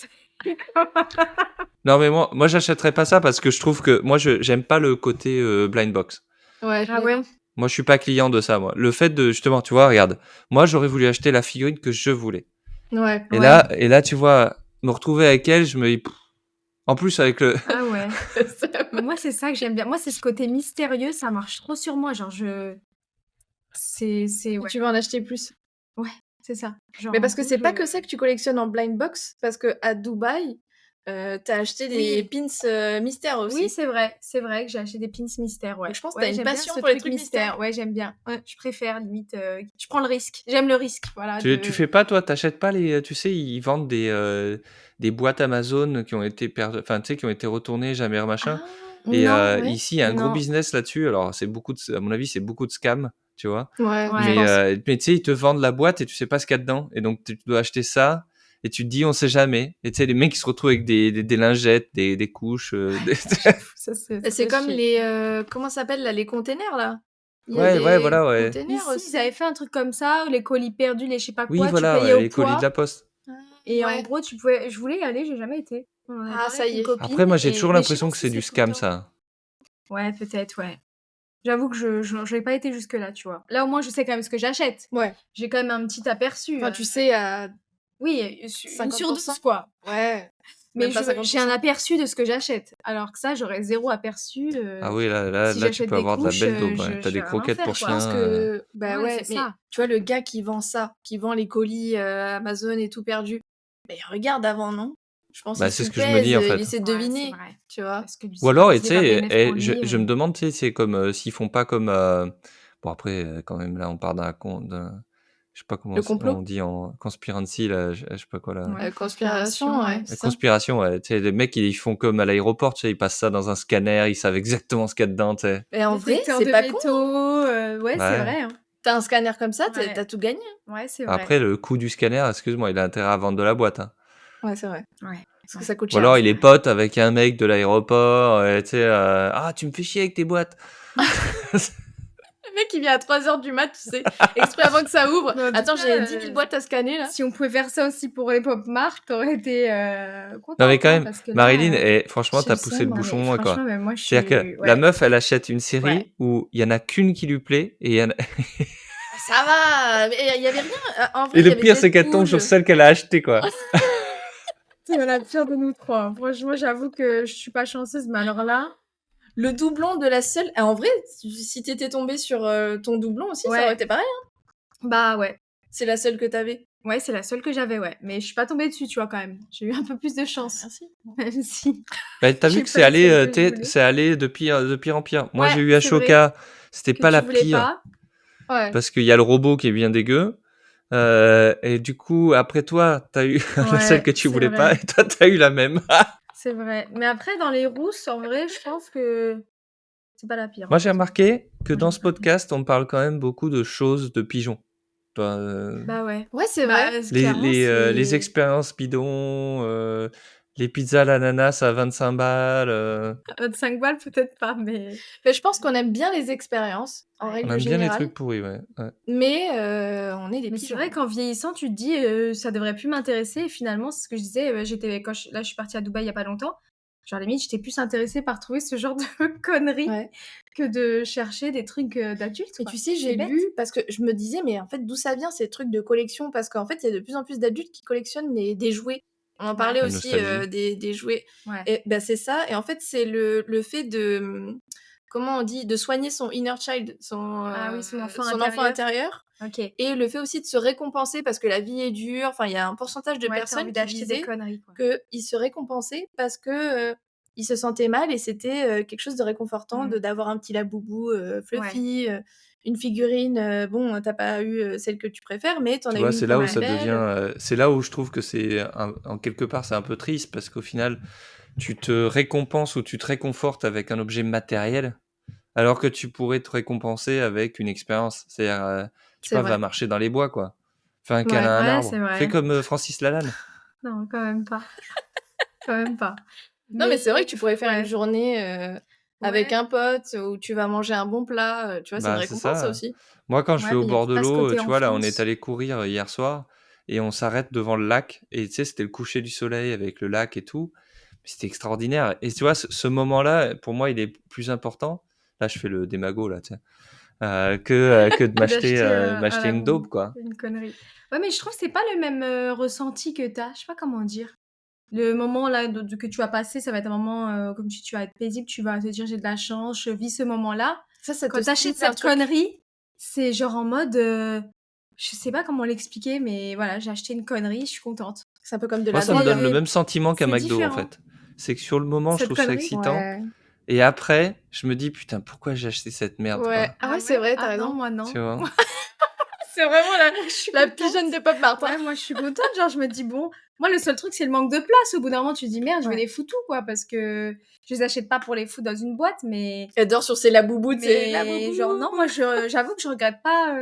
Non, mais moi j'achèterais pas ça parce que je trouve que moi, j'aime pas le côté blind box. Ouais, Ah ouais. Moi, je suis pas client de ça, moi. Le fait de, justement, tu vois, regarde. Moi, j'aurais voulu acheter la figurine que je voulais. Ouais. Et Ouais. là, tu vois, me retrouver avec elle, je me dis, pff. En plus, avec le, Ah ouais. Mais moi, c'est ça que j'aime bien. Moi, c'est ce côté mystérieux, ça marche trop sur moi. Genre, ouais, Tu veux en acheter plus. c'est ça. Genre, Mais parce que en c'est gros, pas que ça que tu collectionnes en blind box, parce que à Dubaï, t'as acheté des pins mystères aussi. Oui, c'est vrai que j'ai acheté des pins mystères, ouais. Donc, je pense que Ouais, t'as une j'aime bien passion ce pour les truc trucs mystères. Ouais, j'aime bien. Ouais, je préfère, limite, je prends le risque. J'aime le risque, voilà. tu fais pas, toi, t'achètes pas tu sais, ils vendent des boîtes Amazon qui ont été perdues, enfin, tu sais, qui ont été retournées, jamais machin. Ah, Et non, ouais. ici, il y a un gros Non. business là-dessus. Alors, à mon avis, c'est beaucoup de scams, tu vois. Ouais, Ouais. je pense. Mais tu sais, ils te vendent la boîte et tu sais pas ce qu'il y a dedans. Et donc, tu dois acheter ça. Et tu te dis, on sait jamais. Et tu sais, les mecs, ils se retrouvent avec des lingettes, des couches. Ça, C'est comme les... comment ça s'appelle, là, les containers, là? Il y a Ouais, des ouais, voilà, ouais. containers Ici, aussi. ils avaient fait un truc comme ça, les colis perdus, les je sais pas Oui, quoi, voilà, tu payais ouais, au les colis poids. de la poste. Et en Ouais. gros, tu pouvais. Je voulais y aller, j'ai jamais été. On en a Ah, parlé ça avec y une est. copine, Après, moi, j'ai toujours mais je sais l'impression pas que si c'est du tout le scam, temps. ça. Ouais, peut-être, ouais. J'avoue que je n'ai pas été jusque-là, tu vois. Là, au moins, je sais quand même ce que j'achète. Ouais. J'ai quand même un petit aperçu. Enfin, tu sais, à... Oui, une sur 12, 50%. quoi. Ouais. Mais Même pas j'ai un 50%. aperçu de ce que j'achète. Alors que ça, j'aurais zéro aperçu. Ah oui, là, si tu j'achète peux des avoir de la couches, belle daube. Ouais. je T'as des vais rien croquettes faire, pour quoi. Je pense chiens. que... Bah Ouais, ouais, c'est mais ça. tu vois, le gars qui vend ça, qui vend les colis Amazon et tout perdu, mais regarde avant, non? Je pense Bah, qu'il c'est se ce que je me dis, en pèse, fait. il essaie de Ouais, deviner, c'est vrai. tu vois. Parce que lui, Ou c'est alors, pas tu posé par sais, BNF pour lui, je me demande, tu sais, c'est comme s'ils font pas comme. Bon, après, quand même, là, on part je sais pas comment Le complot? on dit en conspiracy, là, je sais pas quoi, là. Ouais, Conspiration, ouais. La c'est ça. conspiration, ouais. Tu sais, les mecs, ils font comme à l'aéroport, tu sais, ils passent ça dans un scanner, ils savent exactement ce qu'il y a dedans, tu sais. Et en vrai, Détecteur c'est de pas con. métaux, ouais, c'est Ouais. vrai. Hein. Tu un scanner comme ça, Ouais. tu tout gagné. Ouais, c'est vrai. Après, le coût du scanner, excuse-moi, il a intérêt à vendre de la boîte. Hein. Ouais, c'est vrai. Ouais. Parce que ça coûte Ou cher. alors, C'est il est vrai. pote avec un mec de l'aéroport, tu sais, ah, tu me fais chier avec tes boîtes. Le mec, il vient à 3h du mat, tu sais, exprès avant que ça ouvre. Mais en tout Attends, cas, j'ai 10 000 boîtes à scanner, là. Si on pouvait faire ça aussi pour les pop mart, t'aurais été contente. Non, mais quand même, parce que là, Marilyn, franchement, je t'as sais, poussé le moi, mais bouchon, quoi. franchement, mais moi, je suis... C'est-à-dire que la meuf, elle achète une série Ouais. où il y en a qu'une qui lui plaît et il y en a... Ça va, mais il y avait rien. En vrai, Et il y le avait pire, c'est qu'elle tombe Deadpool. sur celle qu'elle a achetée, quoi. C'est la pire de nous trois. Franchement, j'avoue que je suis pas chanceuse, mais alors là... Le doublon de la seule. En vrai, si t'étais tombée sur ton doublon aussi, ça Ouais. aurait été pareil. Bah ouais. C'est la seule que t'avais. Ouais, c'est la seule que j'avais, ouais. Mais je suis pas tombée dessus, tu vois, quand même. J'ai eu un peu plus de chance. Merci. Même si... Bah, t'as vu J'ai que pas eu celle que je voulais. c'est allé de pire en pire. Moi, Ouais, j'ai eu c'est vrai. Ashoka, c'était Que pas tu la voulais pire, pas. Ouais. parce qu'il y a le robot qui est bien dégueu. Et du coup, après toi, t'as eu celle que tu c'est voulais vrai. pas, et toi, t'as eu la même. C'est vrai. Mais après, dans les rousses, en vrai, je pense que c'est pas la pire. Moi, j'ai remarqué que Moi, dans j'aime ce pas. podcast, on parle quand même beaucoup de choses de pigeons. Toi, Bah ouais. Ouais, c'est vrai. Clairement, les c'est... expériences bidons, les pizzas à l'ananas à 25 balles. 25 balles, peut-être pas, mais... Mais je pense qu'on aime bien les expériences, en Ouais. On règle aime bien les générale. trucs pourris, ouais. Mais on est des Mais c'est pigeons. vrai qu'en vieillissant, tu te dis ça devrait plus m'intéresser. Et finalement, c'est ce que je disais. Là, je suis partie à Dubaï il y a pas longtemps. Genre, limite, j'étais plus intéressée par trouver ce genre de conneries Ouais. que de chercher des trucs d'adultes. Et quoi. tu sais, j'ai C'est bête. lu, parce que je me disais, mais en fait, d'où ça vient ces trucs de collection? Parce qu'en fait, il y a de plus en plus d'adultes qui collectionnent des jouets. On en parlait La aussi nostalgie. des jouets. Ouais. Et ben, c'est ça. Et en fait, c'est le fait de. Comment on dit? De soigner son inner child, Ah oui, son enfant enfant intérieur. Ok. Et le fait aussi de se récompenser parce que la vie est dure. Enfin, il y a un pourcentage de Ouais, t'as personnes envie qui d'acheter des disaient conneries. Quoi. qu'ils se récompensaient parce que ils se sentaient mal et c'était quelque chose de réconfortant d'avoir un petit laboubou fluffy, une figurine. Bon, t'as pas eu celle que tu préfères, mais t'en Tu as vois, eu une c'est quand là où même ça belle. devient. C'est là où je trouve que en quelque part, c'est un peu triste parce qu'au final, tu te récompenses ou tu te réconfortes avec un objet matériel, alors que tu pourrais te récompenser avec une expérience. C'est-à-dire, je sais C'est pas, vrai. va marcher dans les bois, quoi. Fais un Ouais. câlin à un Ouais, arbre. c'est vrai. Fais comme Francis Lalanne. Non, quand même pas. Quand même pas. Non, mais c'est vrai que tu pourrais faire ouais. une journée avec Ouais. un pote où tu vas manger un bon plat. Tu vois, c'est une Bah, c'est récompense, ça ça. aussi. Moi, quand je Ouais, vais au mais y a bord de pas ce l'eau, côté tu vois, là, on est enfance. allé courir hier soir et on s'arrête devant le lac. Et tu sais, c'était le coucher du soleil avec le lac et tout. C'était extraordinaire. Et tu vois, ce moment-là, pour moi, il est plus important. Là, je fais le démago, là, tu sais. Que de m'acheter une daube, quoi. Une connerie. Ouais, mais je trouve que c'est pas le même ressenti que t'as. Je sais pas comment dire. Le moment là que tu vas passer, ça va être un moment, comme tu vas être paisible, tu vas te dire j'ai de la chance, je vis ce moment-là. Ça Quand te t'achètes stimule un cette truc. connerie, c'est genre en mode, je sais pas comment l'expliquer, mais voilà, j'ai acheté une connerie, je suis contente. C'est un peu comme de Moi, la ça me drogue. donne le mais même sentiment qu'un c'est McDo, en différent. fait. C'est que sur le moment, je Cette trouve ça connerie. excitant. Ouais. Et après, je me dis, putain, pourquoi j'ai acheté cette merde, Ouais. quoi. Ah ouais, c'est vrai, t'as Ah non, raison. moi non. Tu vois. C'est vraiment Je suis la contente. pigeonne de Pop Mart. Ouais, moi je suis contente, genre je me dis bon, moi le seul truc c'est le manque de place. Au bout d'un moment tu te dis merde, je vais Ouais. les foutre où quoi, parce que je les achète pas pour les foutre dans une boîte, mais Elle dort sur ses laboubous, tu sais. mais Laboubou. genre non, moi j'avoue que je regrette pas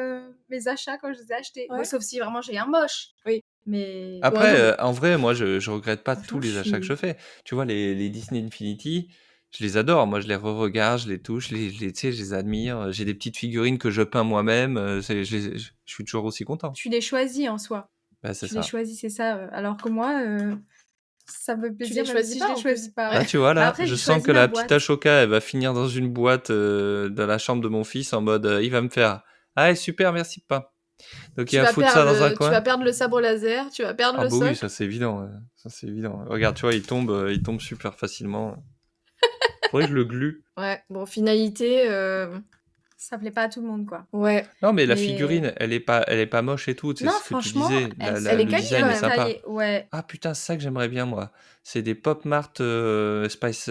mes achats quand je les ai achetés. Ouais. Bon, sauf si vraiment j'ai un moche. Oui. Mais Après, Ouais, non, en vrai, moi, je regrette pas franchement, tous les je achats que suis... je fais. Tu vois, les Disney Infinity, je les adore. Moi, je les re-regarde, je les touche, tu sais, je les admire. J'ai des petites figurines que je peins moi-même. Je suis toujours aussi content. tu les choisis en soi. Bah, c'est Tu les ça. choisis, c'est ça. Alors que moi, ça me fait plaisir les même choisis si pas, je en les choisis plus. pas. Là, Ouais. tu vois, là, Après, je j'ai sens choisi que ma la petite boîte. Ashoka, elle va finir dans une boîte dans la chambre de mon fils en mode, il va me faire, ah, super, merci, pas. Donc, il va foutre ça dans un Tu vas coin. perdre le sabre laser, tu vas perdre Ah, le bah oui, soc. ça, c'est évident. Ouais. Ça, c'est évident. Regarde, tu vois, il tombe super facilement. Faudrait que je le glue. Ouais, bon, finalité. Ça plaît pas à tout le monde, quoi. Ouais. Non, mais la Mais- figurine, elle est pas moche et tout. C'est Non, ce que tu franchement, disais. elle est Le quali, design quand est même. sympa. taillée. Ouais. Ah putain, c'est ça que j'aimerais bien, moi. C'est des Pop Mart Spice.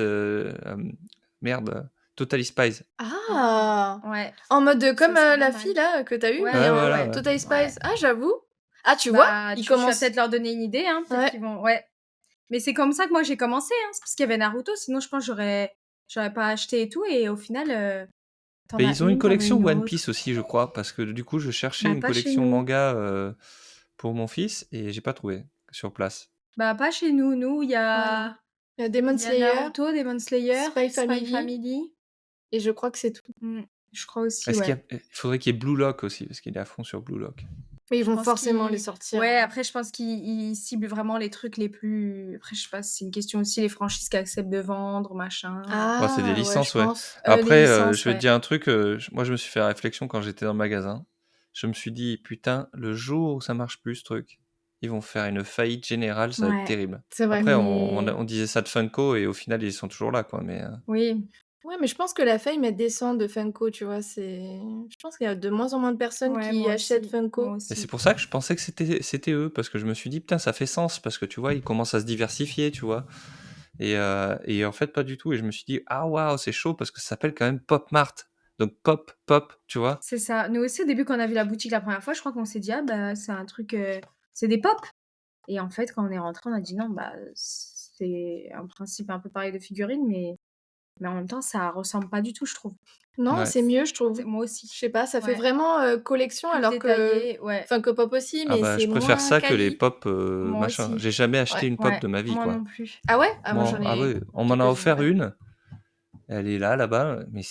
Merde. Totally Spice. Ah Ouais. En mode comme serait pas la mal. fille là que t'as eu, Ouais, mais ouais, en voilà, ouais. Total Spice. Ouais. Ah, j'avoue. Ah, tu Bah, vois, tu ils vas commencent. peut-être leur donner une idée, hein. Peut-être Ouais. qu'ils vont... Ouais. Mais c'est comme ça que moi j'ai commencé, hein. C'est parce qu'il y avait Naruto. Sinon, je pense que j'aurais pas acheté et tout. Et au final, Tu Mais as ils ont une une, tu as collection une One autre. Piece aussi, je crois, parce que du coup, je cherchais Bah, une pas chez collection nous. manga pour mon fils et j'ai pas trouvé sur place. Bah, pas chez nous. Nous, il y Ouais. a Il y a Demon Slayer, Naruto, Demon Slayer, Spy Spy Family Family. et je crois que c'est tout. Je crois aussi, Est-ce qu'il ouais. y a... Il faudrait qu'il y ait Blue Lock aussi, parce qu'il est à fond sur Blue Lock. Mais ils Je vont pense forcément les qu'ils sortir, ouais, hein. après je pense qu'ils ciblent vraiment les trucs les plus après je sais pas, c'est une question aussi les franchises qu'ils acceptent de vendre, machin. Ouais, c'est des Ah ouais, je licences, ouais. pense. Les Après, licences, je vais te ouais. dire un truc, moi je me suis fait la réflexion quand j'étais dans le magasin. Je me suis dit, putain, le jour où ça marche plus ce truc, ils vont faire une faillite générale, ça va être Ouais, terrible. C'est vrai. Après, mais on disait ça de Funko et au final, ils sont toujours là, quoi. Mais, oui, Ouais, mais je pense que la fame, elle descend de Funko, tu vois? Je pense qu'il y a de moins en moins de personnes ouais, qui moi achètent aussi, moi Funko. Et c'est aussi. pour ça que je pensais que c'était eux, parce que je me suis dit, putain, ça fait sens, parce que tu vois, ils commencent à se diversifier, tu vois. Et en fait, pas du tout. Et je me suis dit, ah waouh, c'est chaud, parce que ça s'appelle quand même Pop Mart. Donc pop, tu vois. C'est ça. Nous aussi au début quand on a vu la boutique la première fois, je crois qu'on s'est dit: «Ah bah, c'est un truc, c'est des pop» et en fait quand on est rentré, on a dit: «Non, bah, c'est un principe un peu pareil de figurines mais en même temps ça ressemble pas du tout, je trouve». Non, Ouais. c'est mieux, je trouve. Moi Je aussi. sais pas, ça fait Ouais. vraiment, collection Plus alors que détaillé, ouais. Funko Pop aussi, Ah mais bah, c'est je préfère moins ça que les quali. pop Moi machin. aussi. J'ai jamais acheté Ouais. une pop Ouais, de ma vie, moi quoi. non plus. Ah ouais? Ah moi j'en Ah ai ouais, on m'en a quelques-unes, offert ouais. une. Elle est là-bas, mais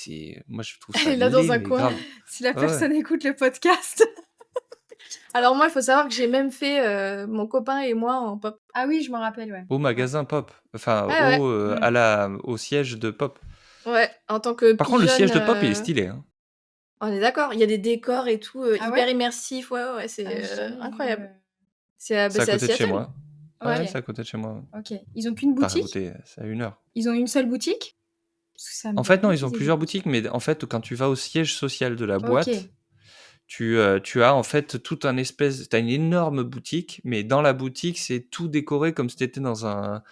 moi je trouve Elle ça est là dans laid, un mais coin. grave. Si la Ouais, ouais. personne écoute le podcast. Alors moi, il faut savoir que j'ai même fait, mon copain et moi en pop. Ah oui, je m'en rappelle, ouais. Au magasin pop. Enfin, Ouais, ouais. au siège de pop. Ouais, en tant que Par contre, le pigeonne, siège de pop, il est stylé, hein. on est d'accord, il y a des décors et tout, Ah hyper ouais? immersifs. Ouais, ouais, Ah, c'est, j'ai jamais vu, incroyable. C'est C'est à c'est à côté de chez Seattle. moi. Ouais. Ouais, OK, c'est à côté de chez moi. OK. Ils ont qu'une Enfin, à boutique? côté, c'est à 1 heure. Ils ont une seule boutique? Parce que ça me En dit fait, non, rien ils ont qu'ils aient des plusieurs boutiques. boutiques, mais en fait, quand tu vas au siège social de la boîte, OK. tu as en fait tout un espèce. Tu as une énorme boutique, mais dans la boutique, c'est tout décoré comme si tu étais dans un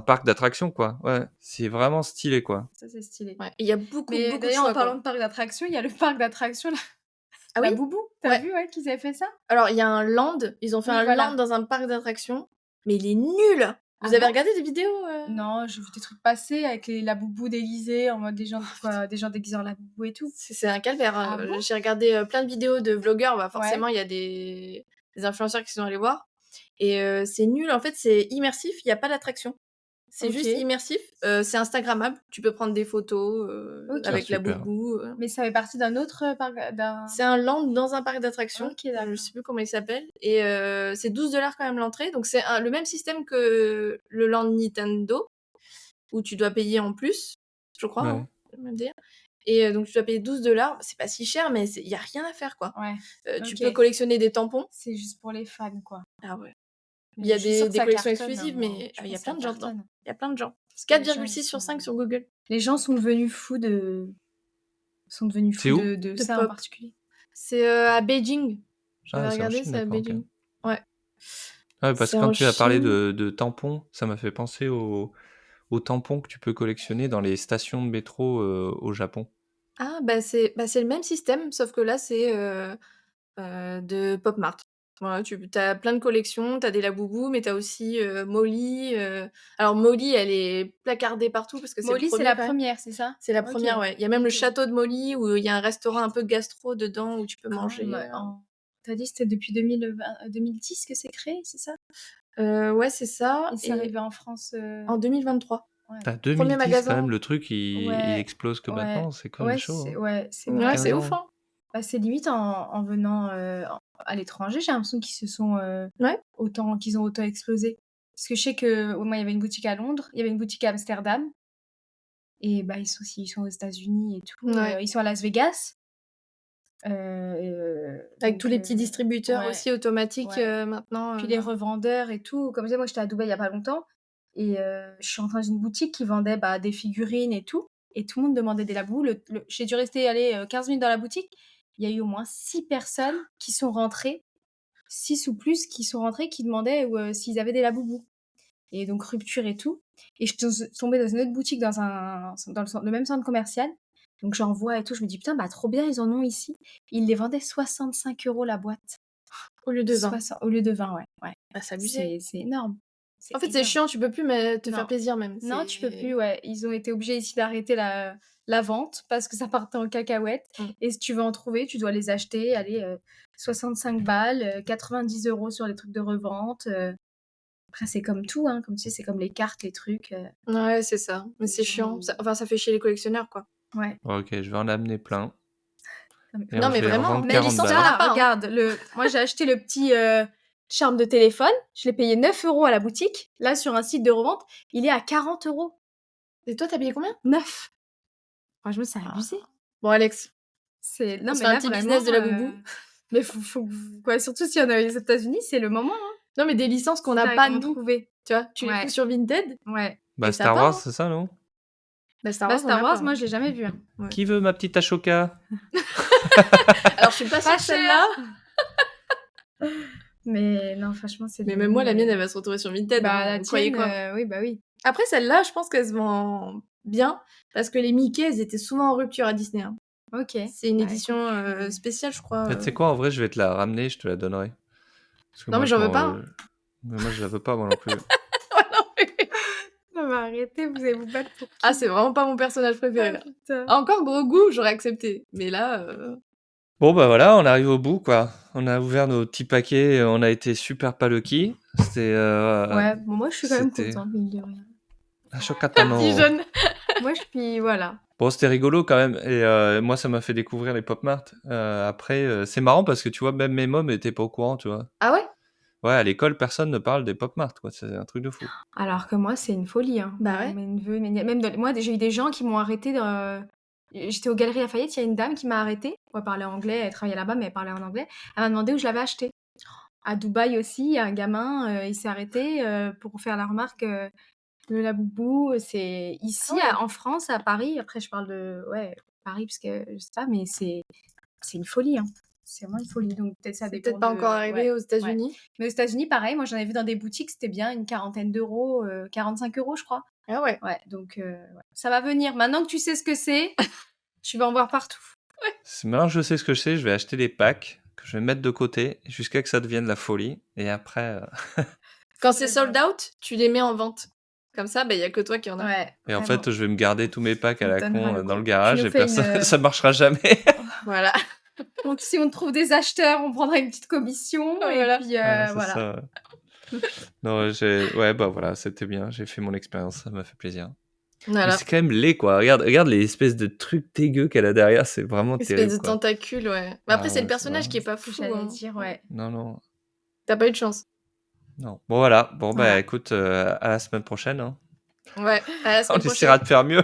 parc d'attractions, quoi. Ouais, c'est vraiment stylé, quoi. Ça, c'est stylé. Ouais, il y a beaucoup, Mais beaucoup de d'ailleurs, en choix, parlant quoi. de parc d'attractions, il y a le parc d'attractions là, Ah la oui? Boubou. Tu as Ouais. vu, ouais, qu'ils avaient fait ça? Alors il y a un land, ils ont fait Oui, un land voilà. dans un parc d'attractions, mais il est nul! Ah Vous avez bon? regardé des vidéos, Non, j'ai vu des trucs passer avec la Boubou déguisée en mode des gens déguisés en la Boubou et tout. C'est un calvaire, Ah bon? j'ai regardé, plein de vidéos de vlogueurs, bah, Ouais. forcément il y a des influenceurs qui sont allés voir et c'est nul. En fait, c'est immersif, il y a pas d'attraction. C'est juste OK. immersif, c'est instagrammable. Tu peux prendre des photos, OK. Ah, avec la super. boubou, Mais ça fait partie d'un autre, parc d'un C'est un land dans un parc d'attractions, OK, je d'accord. sais plus comment il s'appelle et c'est 12 $ quand même l'entrée, donc c'est le même système que le land Nintendo, où tu dois payer en plus, je crois, Ouais. hein, de me dire et donc tu dois payer 12 $. C'est pas si cher, mais il y a rien à faire, quoi. Ouais. Tu OK. peux collectionner des tampons. C'est juste pour les fans, quoi. Ah ouais. Il Mais y a je suis sûre que des ça collections cartonne, hein, exclusives, moi. mais Je il y a pense que plein ça de gens dedans. cartonne. Il y a plein de gens. C'est Les gens, ils 4,6 sur 5 sont sur Google. les gens sont devenus fous de C'est où? de De ça en pop. particulier. C'est, à Beijing. J'avais Ah, c'est en regardé, Chine, c'est à d'accord, ok. Beijing. Ouais. Ouais, parce C'est que quand en tu as parlé Chine. de tampons, ça m'a fait penser aux tampons que tu peux collectionner dans les stations de métro au Japon. Ah c'est le même système, sauf que là, c'est, de Pop Mart. Voilà, tu as plein de collections, tu as des Labubu, mais tu as aussi, Molly, alors Molly, elle est placardée partout parce que c'est le Molly, c'est premier la quand même. première, c'est ça? C'est la OK. première, ouais. Il y a même le OK. château de Molly où il y a un restaurant un peu gastro dedans où tu peux Quand même, manger, tu as dit c'était depuis 2010 que c'est créé, c'est ça? ouais, c'est ça Et c'est et arrivé en France, en 2023. ouais. T'as Premier 2010 quand même, magasin. le truc, il Ouais, explose que ouais, maintenant, c'est quand même chaud, hein. c'est Ouais, vrai, c'est 15 ouf, ans. hein? bah, c'est limite en venant, à l'étranger, j'ai l'impression qu'ils se sont, Ouais. qu'ils ont autant explosé. Parce que je sais que moi, il y avait une boutique à Londres, il y avait une boutique à Amsterdam et bah, ils sont aux États-Unis et tout, Ouais. ils sont à Las Vegas, Avec donc tous les petits distributeurs ouais, aussi automatiques, ouais. maintenant, Puis les revendeurs et tout, comme ça, moi, j'étais à Dubaï il y a pas longtemps et je suis rentrée dans une boutique qui vendait, bah, des figurines et tout le monde demandait des Labous. J'ai dû rester, allez, 15 minutes dans la boutique. Il y a eu au moins 6 personnes qui sont rentrées, 6 ou plus qui sont rentrées, qui demandaient s'ils avaient des Laboubous et donc rupture et tout et je suis tombée dans une autre boutique dans le même centre commercial, donc j'en vois et tout, je me dis: «Putain, bah, trop bien, ils en ont ici». Ils les vendaient 65 € la boîte. au lieu de 20. Au lieu de 20, ouais, ouais. Ah, c'est abusé. C'est énorme. C'est En fait, c'est énorme. chiant, tu peux plus te faire Non. plaisir même. Non, tu peux plus, ouais. Ils ont été obligés ici d'arrêter la vente parce que ça partait en cacahuète. Et si tu veux en trouver, tu dois les acheter, allez, 65 balles, 90 € sur les trucs de revente. Après, c'est comme tout, hein, comme tu sais, c'est comme les cartes, les trucs. Ouais, c'est ça. Mais c'est chiant. Enfin, ça fait chier les collectionneurs, quoi. Ouais. Ok, je vais en amener plein. Et Non, je mais vais vraiment, revendre mais 40 licence, balles. on a Ça, pas, hein. regarde, moi j'ai acheté le petit charme de téléphone. Je l'ai payé 9 € à la boutique. Là, sur un site de revente, il est à 40 €. Et toi, t'as payé combien? 9. Franchement, c'est abusé. Bon, Alex, Non, on se mais fait un là, petit vraiment, business de la boubou. Mais faut quoi, surtout s'il y en a aux États-Unis, c'est le moment. Hein. Non, mais des licences qu'on Si n'a t'arrives pas, à en nous. trouver. Tu vois, tu les Ouais. trouves sur Vinted. Ouais. Bah, Et ça Star part, Wars, hein. c'est ça, non? Bah, Star Bah, Wars, on Star a Wars, pas, moi, hein. je l'ai jamais vu. Hein. Ouais. Qui veut ma petite Ashoka? Alors, je suis pas sûre Pas de celle-là. Mais non, franchement, c'est Mais devenu, même moi, la mienne, elle va se retrouver sur Vinted. Bah, hein. la Vous croyez tienne, quoi? oui, bah oui. Après, celle-là, je pense qu'elle se vend bien. Parce que les Mickey, elles étaient souvent en rupture à Disney. Hein. Ok. C'est une Bah, édition écoute, spéciale, je crois. Tu sais quoi, en vrai, je vais te la ramener, je te la donnerai. Parce que Non, moi, mais j'en veux pas. Hein. Mais moi, je la veux pas, moi non plus. Non, mais arrêtez, vous allez vous battre pour qui? Ah, c'est vraiment pas mon personnage préféré. Là. Putain. Encore gros goût, j'aurais accepté. Mais là, Bon, bah voilà, on arrive au bout, quoi. On a ouvert nos petits paquets, on a été super pas lucky. C'était. Ouais, bon, moi, je suis quand même c'était- contente, mine de rien. Ashoka petit Tano. jeune. Moi, je suis, voilà. Bon, c'était rigolo quand même. Et moi, ça m'a fait découvrir les Pop Mart. Après, c'est marrant parce que tu vois, même mes mômes étaient pas au courant, tu vois. Ah ouais? Ouais, à l'école, personne ne parle des Pop Mart, quoi. C'est un truc de fou. Alors que moi, c'est une folie. Hein. Bah ouais. Mes neveux, même moi, j'ai eu des gens qui m'ont arrêté. J'étais aux Galeries Lafayette, il y a une dame qui m'a arrêtée. Elle parlait anglais, elle travaillait là-bas, mais elle parlait en anglais. Elle m'a demandé où je l'avais acheté. À Dubaï aussi, il y a un gamin, il s'est arrêté pour faire la remarque de la boubou. C'est ici, Ah ouais. en France, à Paris. Après, je parle de Paris, parce que je sais pas, mais c'est une folie. Hein. C'est vraiment une folie. Donc, peut-être ça C'est dépend peut-être pas encore arrivé aux États-Unis. Mais aux États-Unis, pareil, moi j'en ai vu dans des boutiques, c'était bien une quarantaine d'euros, 45 € je crois. Ah ouais. Ouais, donc ça va venir. Maintenant que tu sais ce que c'est, tu vas en voir partout. Maintenant que je sais ce que je sais, je vais acheter des packs que je vais mettre de côté jusqu'à que ça devienne la folie. Et après. Quand c'est sold out, tu les mets en vente. Comme ça, il y a que toi qui en as. Ouais. Et en vraiment. fait, je vais me garder tous mes packs à On la donnera con le dans coup. le garage Tu nous et fais personne, une- ça marchera jamais. Voilà. Donc si on trouve des acheteurs, on prendra une petite commission. Voilà. Et puis Ouais, c'est voilà. ça. Non, ouais, bah voilà, c'était bien. J'ai fait mon expérience, ça m'a fait plaisir. Mais Voilà. c'est quand même laid, quoi. Regarde les espèces de trucs dégueux qu'elle a derrière, c'est vraiment Espèce terrible, de quoi. tentacules, ouais. Mais après, Ah c'est ouais, le personnage c'est qui est pas Ce que fou. j'allais Hein. dire, ouais. Non. T'as pas eu de chance. Non. Bon, voilà. Bon, bah Voilà. écoute, à la semaine prochaine. Hein. Ouais. À la On semaine prochaine. essaiera de faire mieux.